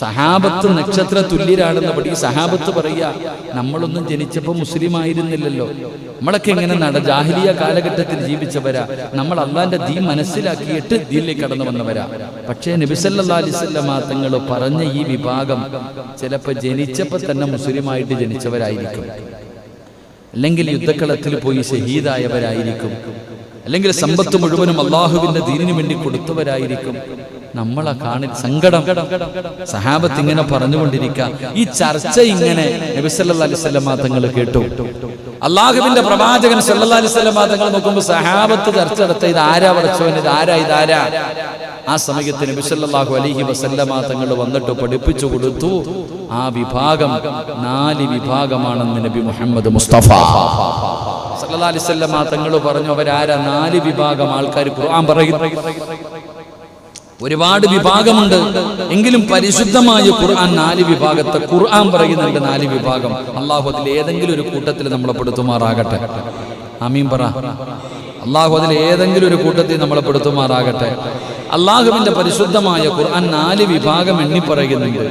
സഹാബത്ത് നക്ഷത്ര തുല്യരാണെന്ന് പഠി. സഹാബത്ത് പറയാ, നമ്മളൊന്നും ജനിച്ചപ്പോൾ മുസ്ലിം ആയിരുന്നില്ലല്ലോ, നമ്മളൊക്കെ എങ്ങനെ ജാഹിലിയ കാലഘട്ടത്തിൽ ജീവിച്ചവരാ, നമ്മൾ അള്ളാന്റെ ദീൻ മനസ്സിലാക്കിയിട്ട് ദീനിലേക്ക് കടന്നു വന്നവരാ. പക്ഷേ നബി സല്ലല്ലാഹു അലൈഹി വസല്ലം തങ്ങൾ പറഞ്ഞ ഈ വിഭാഗം ചിലപ്പോൾ ജനിച്ചപ്പോൾ തന്നെ മുസ്ലിമായിട്ട് ജനിച്ചവരായിരിക്കും, അല്ലെങ്കിൽ യുദ്ധക്കളത്തിൽ പോയി ഷഹീദായവരായിരിക്കും, അല്ലെങ്കിൽ സമ്പത്ത് മുഴുവനും അള്ളാഹുവിന്റെ ദീനിനു വേണ്ടി കൊടുത്തവരായിരിക്കും. നമ്മളെ കാണി സങ്കടം. സഹാബത്ത് ഇങ്ങനെ പറഞ്ഞുകൊണ്ടിരിക്കുക. ഈ ചർച്ച ഇങ്ങനെ നബി സല്ലല്ലാഹു അലൈഹി വസല്ലം തങ്ങൾ കേട്ടു. അള്ളാഹുവിന്റെ പ്രവാചകൻ സല്ലല്ലാഹു അലൈഹി വസല്ലം തങ്ങൾ നോക്കുമ്പോൾ സഹാബത്ത് ചർച്ച നടത്ത, ഇത് ആരാ പടച്ചവൻ, ഇതാരാ. ആ സമയത്ത് നബി സല്ലല്ലാഹു അലൈഹി വസല്ലം തങ്ങൾ വന്നിട്ട് പഠിപ്പിച്ചു കൊടുത്തു. ആ വിഭാഗം 4 വിഭാഗമാണെന്ന് നബി മുഹമ്മദ് മുസ്തഫ സല്ലല്ലാഹു അലൈഹി വസല്ലം തങ്ങൾ പറഞ്ഞു. അവരാരാ? 4 വിഭാഗം ആൾക്കാർ. ഖുർആൻ പറയുന്നു ഒരുപാട് വിഭാഗമുണ്ട്, എങ്കിലും പരിശുദ്ധമായ ഖുർആൻ 4 വിഭാഗത്തെ ഖുർആൻ പറയുന്നുണ്ട്. 4 വിഭാഗം. അള്ളാഹു അതിൽ ഏതെങ്കിലും ഒരു കൂട്ടത്തിൽ നമ്മളെ പെടുത്തുമാറാകട്ടെ. ആമീൻ പറ. അള്ളാഹു അതിൽ ഏതെങ്കിലും ഒരു കൂട്ടത്തിൽ നമ്മളെ പെടുത്തുമാറാകട്ടെ. അള്ളാഹുവിന്റെ പരിശുദ്ധമായ ഖുർആൻ 4 വിഭാഗം എണ്ണി പറയുന്നുണ്ട്.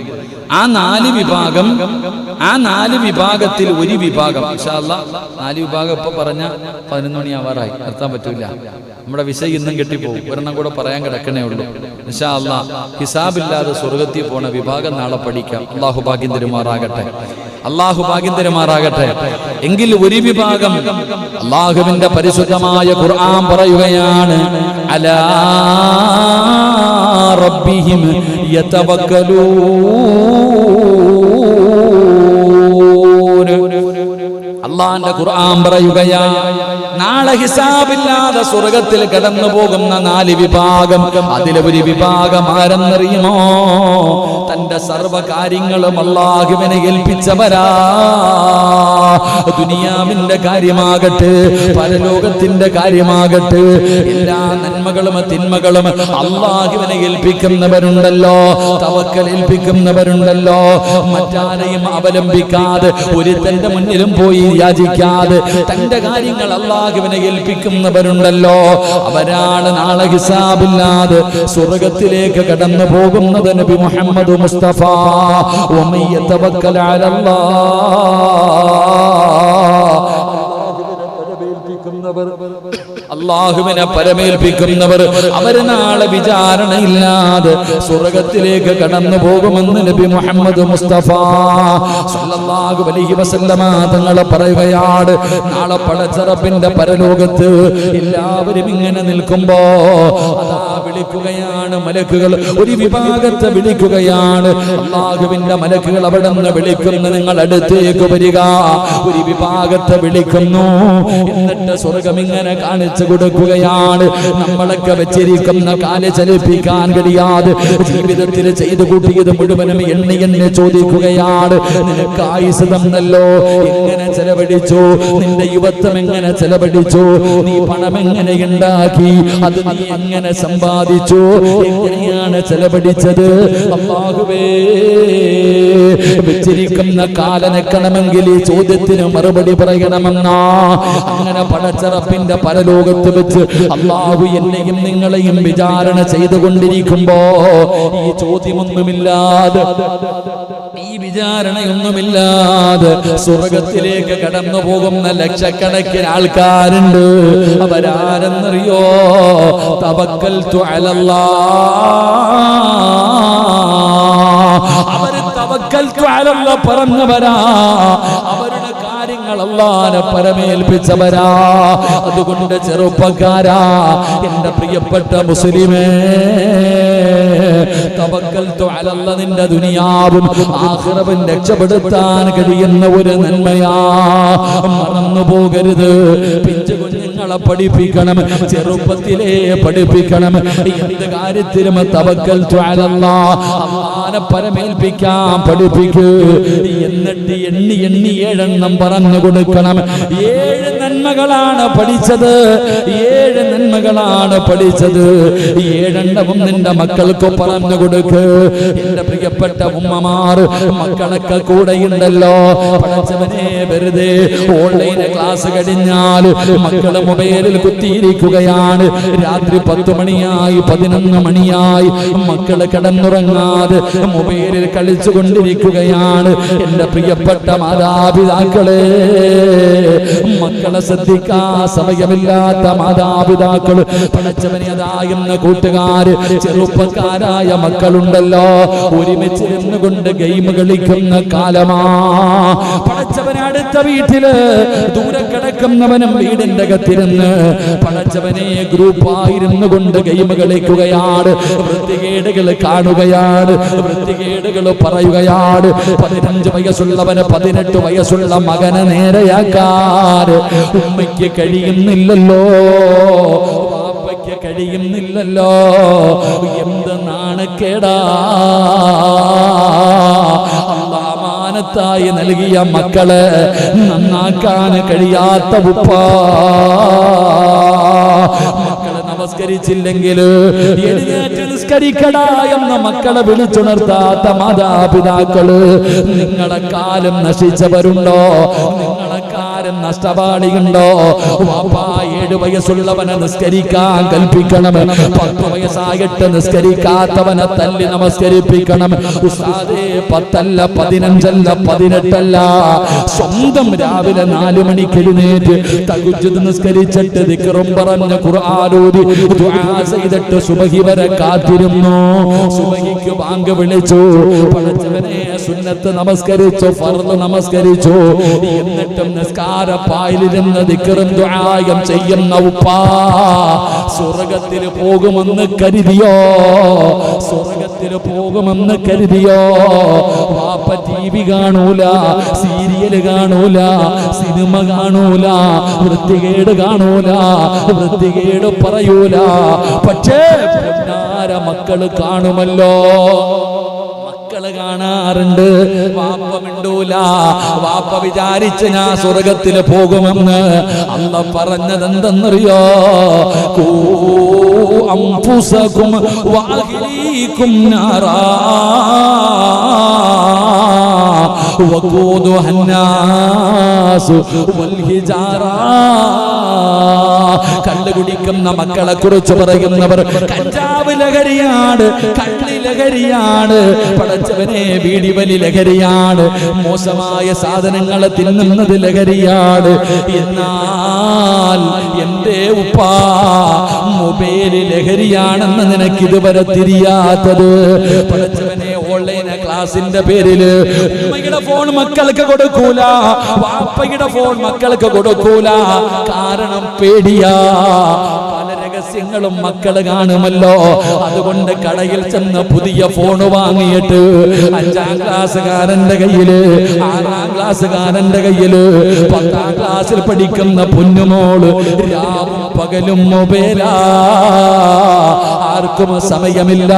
ആ 4 വിഭാഗത്തിൽ ഒരു വിഭാഗം ഇൻഷാ അല്ലാഹ് 4 വിഭാഗം ഇപ്പൊ പറഞ്ഞ 11 മണിയാവാറായി, നിർത്താൻ പറ്റൂല. നമ്മുടെ വിഷയം ഇന്നും കെട്ടിപ്പോകും. ഒരെണ്ണം കൂടെ പറയാൻ കിടക്കണേ ഉള്ളൂ. ഇൻഷാ അല്ലാഹ് ഹിസാബില്ലാതെ സ്വർഗത്തിൽ പോണ വിഭാഗം നാളെ പഠിക്കാം. അള്ളാഹു ഭാഗ്യം തരുമാറാകട്ടെ, അള്ളാഹു ഭാഗ്യം തരുമാറാകട്ടെ. എങ്കിൽ ഒരു വിഭാഗം അള്ളാഹുവിന്റെ പരിശുദ്ധമായ ഖുർആൻ പറയുകയാണ്, അലാ റബ്ബിഹിം യതവക്കലൂൻ. അള്ളാന്റെ ഖുർആൻ പറയുകയാണ്, നാളെ ഹിസാബില്ലാതെ സ്വർഗത്തിൽ കടന്നു പോകുന്ന 4 വിഭാഗം. അതിലെ ഒരു വിഭാഗം ആരെന്നറിയുമോ? തന്റെ സർവകാര്യങ്ങളും അല്ലാഹുവിനെ ഏൽപ്പിച്ചവരാ. ദുനിയാവിന്റെ കാര്യമാകട്ടെ പരലോകത്തിന്റെ കാര്യമാകട്ടെ എല്ലാ നന്മകളും തിന്മകളും അല്ലാഹുവിനെ ഏൽപ്പിക്കുന്നവരുണ്ടല്ലോ, തവക്കൽ ഏൽപ്പിക്കുന്നവരുണ്ടല്ലോ. മറ്റാരെയും അവലംബിക്കാതെ ഒരുത്തന്റെ മുന്നിലും പോയി യാചിക്കാതെ തന്റെ കാര്യങ്ങൾ അല്ലാഹുവിനെ ഏൽപ്പിക്കുന്നവരുണ്ടല്ലോ. അവരാണ് നാളെ ഹിസാബില്ലാതെ സ്വർഗത്തിലേക്ക് കടന്നു പോകുന്നത്. നബി മുഹമ്മദ് മുസ്തഫ വമൻ യതവക്കൽ അല്ലാഹുവിനെ പരമേൽപ്പിക്കുന്നവർ അവർ നാളെ വിചാരണയില്ലാതെ സ്വർഗത്തിലേക്ക് കടന്നു പോകുമെന്ന് നബി മുഹമ്മദ് മുസ്തഫ സല്ലല്ലാഹു അലൈഹി വസല്ലമ തങ്ങൾ പറയുകയാണ്. നാളെ പടച്ചറപ്പിന്റെ പരലോകത്ത് എല്ലാവരും ഇങ്ങനെ നിൽക്കുമ്പോ അതാ വിളിക്കുകയാണ് മലക്കുകൾ. ഒരു വിഭാഗത്തെ വിളിക്കുകയാണ്. അല്ലാഹുവിന്റെ മലക്കുകൾ അവിടെ നിന്ന് വിളിക്കുന്നു, നിങ്ങൾ അടുത്തേക്ക് വരിക. ഒരു വിഭാഗത്തെ വിളിക്കുന്നു. എന്നിട്ട് സ്വർഗം ഇങ്ങനെ കാണിച്ചു കൊടുക്കുകയാണ്. നമ്മളൊക്കെ വെച്ചിരിക്കുന്ന കാല് ചലിപ്പിക്കാൻ കഴിയാതെ ജീവിതത്തിൽ ചെയ്തു കൂട്ടിയത് മുഴുവനും എണ്ണി ചോദിക്കുകയാണ്. നിനക്ക് ആയുസ് തന്നല്ലോ, എങ്ങനെ ചെലവഴിച്ചു? നിന്റെ യുവത്വം എങ്ങനെ ചെലവഴിച്ചു? നീ പണം എങ്ങനെ ഉണ്ടാക്കി? അത് നീ എങ്ങനെ സമ്പാദിച്ചു? എങ്ങനെയാണ് ചെലവഴിച്ചത്? അല്ലാഹുവേ, വെച്ചിരിക്കുന്ന കാലനക്കണമെങ്കിൽ ഈ ചോദ്യത്തിന് മറുപടി പറയണമെന്നാ. അങ്ങനെ പടച്ചറപ്പിന്റെ പരലോകത്ത് വെച്ച് അല്ലാഹു എന്നെയും നിങ്ങളെയും വിചാരണ ചെയ്തുകൊണ്ടിരിക്കുമ്പോ ഈ ചോദ്യമൊന്നുമില്ലാതെ ഈ വിചാരണയൊന്നുമില്ലാതെ സ്വർഗത്തിലേക്ക് കടന്നു പോകുന്ന ലക്ഷക്കണക്കിന് ആൾക്കാരുണ്ട്. അവരാരെന്നറിയോ? തവക്കൽതു അലല്ലാഹ്. അവര് തവക്കൽതു അലല്ലാഹ് പറഞ്ഞവരാ. അവരുടെ കാര്യങ്ങൾ അല്ലാഹുവിനെ പരമേൽപ്പിച്ചവരാ. അതുകൊണ്ട് ചെറുപ്പക്കാരാ, എന്റെ പ്രിയപ്പെട്ട മുസ്ലിമേ, തവക്കൽതു അലല്ലാഹ് നിന്റെ ദുനിയാവും ആഖിറവും രക്ഷപ്പെടുത്താൻ കഴിയുന്ന ഒരു നന്മയാ. മറന്നു പോകരുത്. പിഞ്ചു കുഞ്ഞുങ്ങളെ പഠിപ്പിക്കണം, ചെറുപ്പത്തിലേ പഠിപ്പിക്കണം. എന്ത് കാര്യത്തിലും തവക്കൽതു അലല്ലാഹ്, അല്ലാഹുവിനെ പരമേൽപ്പിക്കാൻ പഠിപ്പിക്കൂ. എന്നിട്ട് എണ്ണി 7 പറഞ്ഞു കൊടുക്കണം. 7 നന്മകളാണ് പഠിച്ചത്. 7 നന്മകളാണ് പഠിച്ചത്. 7 നിന്റെ മക്കൾക്ക് പറഞ്ഞു കൊടുക്ക്. എന്റെ പ്രിയപ്പെട്ട ഉമ്മമാർ, മക്കളൊക്കെ കൂടെയുണ്ടല്ലോ. പഠിച്ചവനെ, വെറുതെ ഓൺലൈൻ ക്ലാസ് കഴിഞ്ഞാൽ മക്കള് മൊബൈലിൽ കുത്തിയിരിക്കുകയാണ്. രാത്രി 10 മണിയായി 11 മണിയായി മക്കള് കിടന്നുറങ്ങാതെ മൊബൈലിൽ കളിച്ചു കൊണ്ടിരിക്കുകയാണ്. എന്റെ പ്രിയപ്പെട്ട മാതാപിതാക്കളെ, മക്കളെ ശ്രദ്ധിക്കാൻ സമയമില്ലാത്ത മാതാപിതാക്കൾ, പഠിച്ചവനെ അതായെന്ന കൂട്ടുകാര്, ചെറുപ്പക്കാരായ മക്കളുണ്ടല്ലോ, ഒരുമിച്ചിരുന്നു കൊണ്ട് ഗെയിം കളിക്കുന്ന കാലമാ. പഠിച്ചവനെ അടുത്ത വീട്ടില് ദൂരെ കിടക്കുന്നവനും വീടിന്റെ അകത്തിരുന്ന് പഠിച്ചവനെ ഗ്രൂപ്പായിരുന്നു കൊണ്ട് ഗെയിം കളിക്കുകയാണ്. വൃത്തികേടുകൾ കാണുകയാണ്, വൃത്തികേടുകൾ പറയുകയാണ്. 15 വയസ്സുള്ളവന് 18 വയസ്സുള്ള മകനെ നേരെയാക്കാൻ ഉമ്മയ്ക്ക് കഴിയുന്നില്ലല്ലോ, വാപ്പയ്ക്ക് കഴിയുന്നില്ലല്ലോ. എന്ത് നാണക്കേടാ! അല്ലാഹ് അമാനത്തായി നൽകിയ മക്കളെ നന്നാക്കാൻ കഴിയാത്ത ഉപ്പ. മക്കളെ നമസ്കരിച്ചില്ലെങ്കിൽ എഴുന്നേറ്റ് നിസ്കരിക്കടാ എന്ന മക്കളെ വിളിച്ചുണർത്താത്ത മാതാപിതാക്കള്, നിങ്ങളെ കാലം നശിച്ചവരുണ്ടോ? നിങ്ങളെ ആരും നഷ്ടപാടിയുണ്ടോ? വാപ്പാ 7 വയസ്സുള്ളവനെ നിസ്കരിക്കാൻ കൽപ്പിക്കണം, 10 വയസ്സായിട്ട് നിസ്കരിക്കാത്തവനെ തല്ലി നമസ്കരിപ്പിക്കണം. ഉസ്താദേ 10 അല്ല 15 അല്ല 18 അല്ല, സ്വന്തം രാവിലെ 4 മണിക്ക് എഴുന്നേറ്റ് തഹജ്ജുദ് നിസ്കരിച്ചിട്ട് ദിക്റും പറഞ്ഞ് ഖുർആൻ ഓതി ദുആ ചെയ്തിട്ട് സുബഹി വരെ കാത്തിരുന്നു. സുബഹിക്ക് ബാങ്ക് വിളിച്ചു, പടച്ചവനെ സുന്നത്ത് നമസ്കരിച്ചു, ഫർദ് നമസ്കരിച്ചു, എന്നിട്ടും നിസ്കാരപ്പായിലിരുന്ന് ദിക്റും ദുആയും ചെയ്യുന്ന ഉപ്പാ സ്വർഗ്ഗത്തിൽ പോകുമെന്ന് കരുതിയോ? സ്വർഗ്ഗത്തിൽ പോകുമെന്ന് കരുതിയോ? വാപ്പ ടിവി കാണൂല, സീരിയല് കാണൂല, സിനിമ കാണൂല, വൃത്തികേട് കാണൂല, വൃത്തികേട് പറയൂല. പക്ഷേ പൊന്നാര മക്കള് കാണുമല്ലോ, മക്കള് കാണാറുണ്ട്. വാപ്പ മിണ്ടൂല. വാപ്പ വിചാരിച്ച് ഞാൻ സ്വർഗത്തിൽ പോകുമെന്ന്. അല്ലാഹ് പറഞ്ഞതെന്തെന്നറിയോ? ഖൂ അൻഫുസകും വഅഹ്ലീകും നാറാ വഖൂദുഹാ അന്നാസു വൽ ഹിജാറാ. കള്ള് കുടിക്കുന്ന മക്കളെ കുറിച്ച് പറയുന്നവർ കഞ്ചാവ് ലഹരിയാണ്, കള്ളി ലഹരിയാണ്, പടച്ചവനെ ബീഡി വലി ലഹരിയാണ്, മോശമായ സാധനങ്ങളെ തിന്നുന്നത് ലഹരിയാണ്. എന്നാൽ എന്റെ ഉപ്പാ മൊബൈല് ലഹരിയാണെന്ന് നിനക്ക് ഇതുവരെ തിരിയാത്തത്? പടച്ചവനെ ഓൺലൈൻ ക്ലാസിന്റെ പേരില് ഉമ്മയുടെ ഫോൺ മക്കൾക്ക് കൊടുക്കൂല, വാപ്പയുടെ ഫോൺ മക്കൾക്ക് കൊടുക്കൂല. കാരണം പേടിയാ, പല രഹസ്യങ്ങളും മക്കള് കാണുമല്ലോ. അതുകൊണ്ട് കടയിൽ ചെന്ന് പുതിയ ഫോൺ വാങ്ങിയിട്ട് 5ാം ക്ലാസ്സുകാരന്റെ കയ്യില്, 6ാം ക്ലാസ്സുകാരന്റെ കയ്യില്, 10ാം ക്ലാസ്സിൽ പഠിക്കുന്ന പൊന്നുമോള് രാവും പകലും മൊബൈലാ. ആർക്കും സമയമില്ല.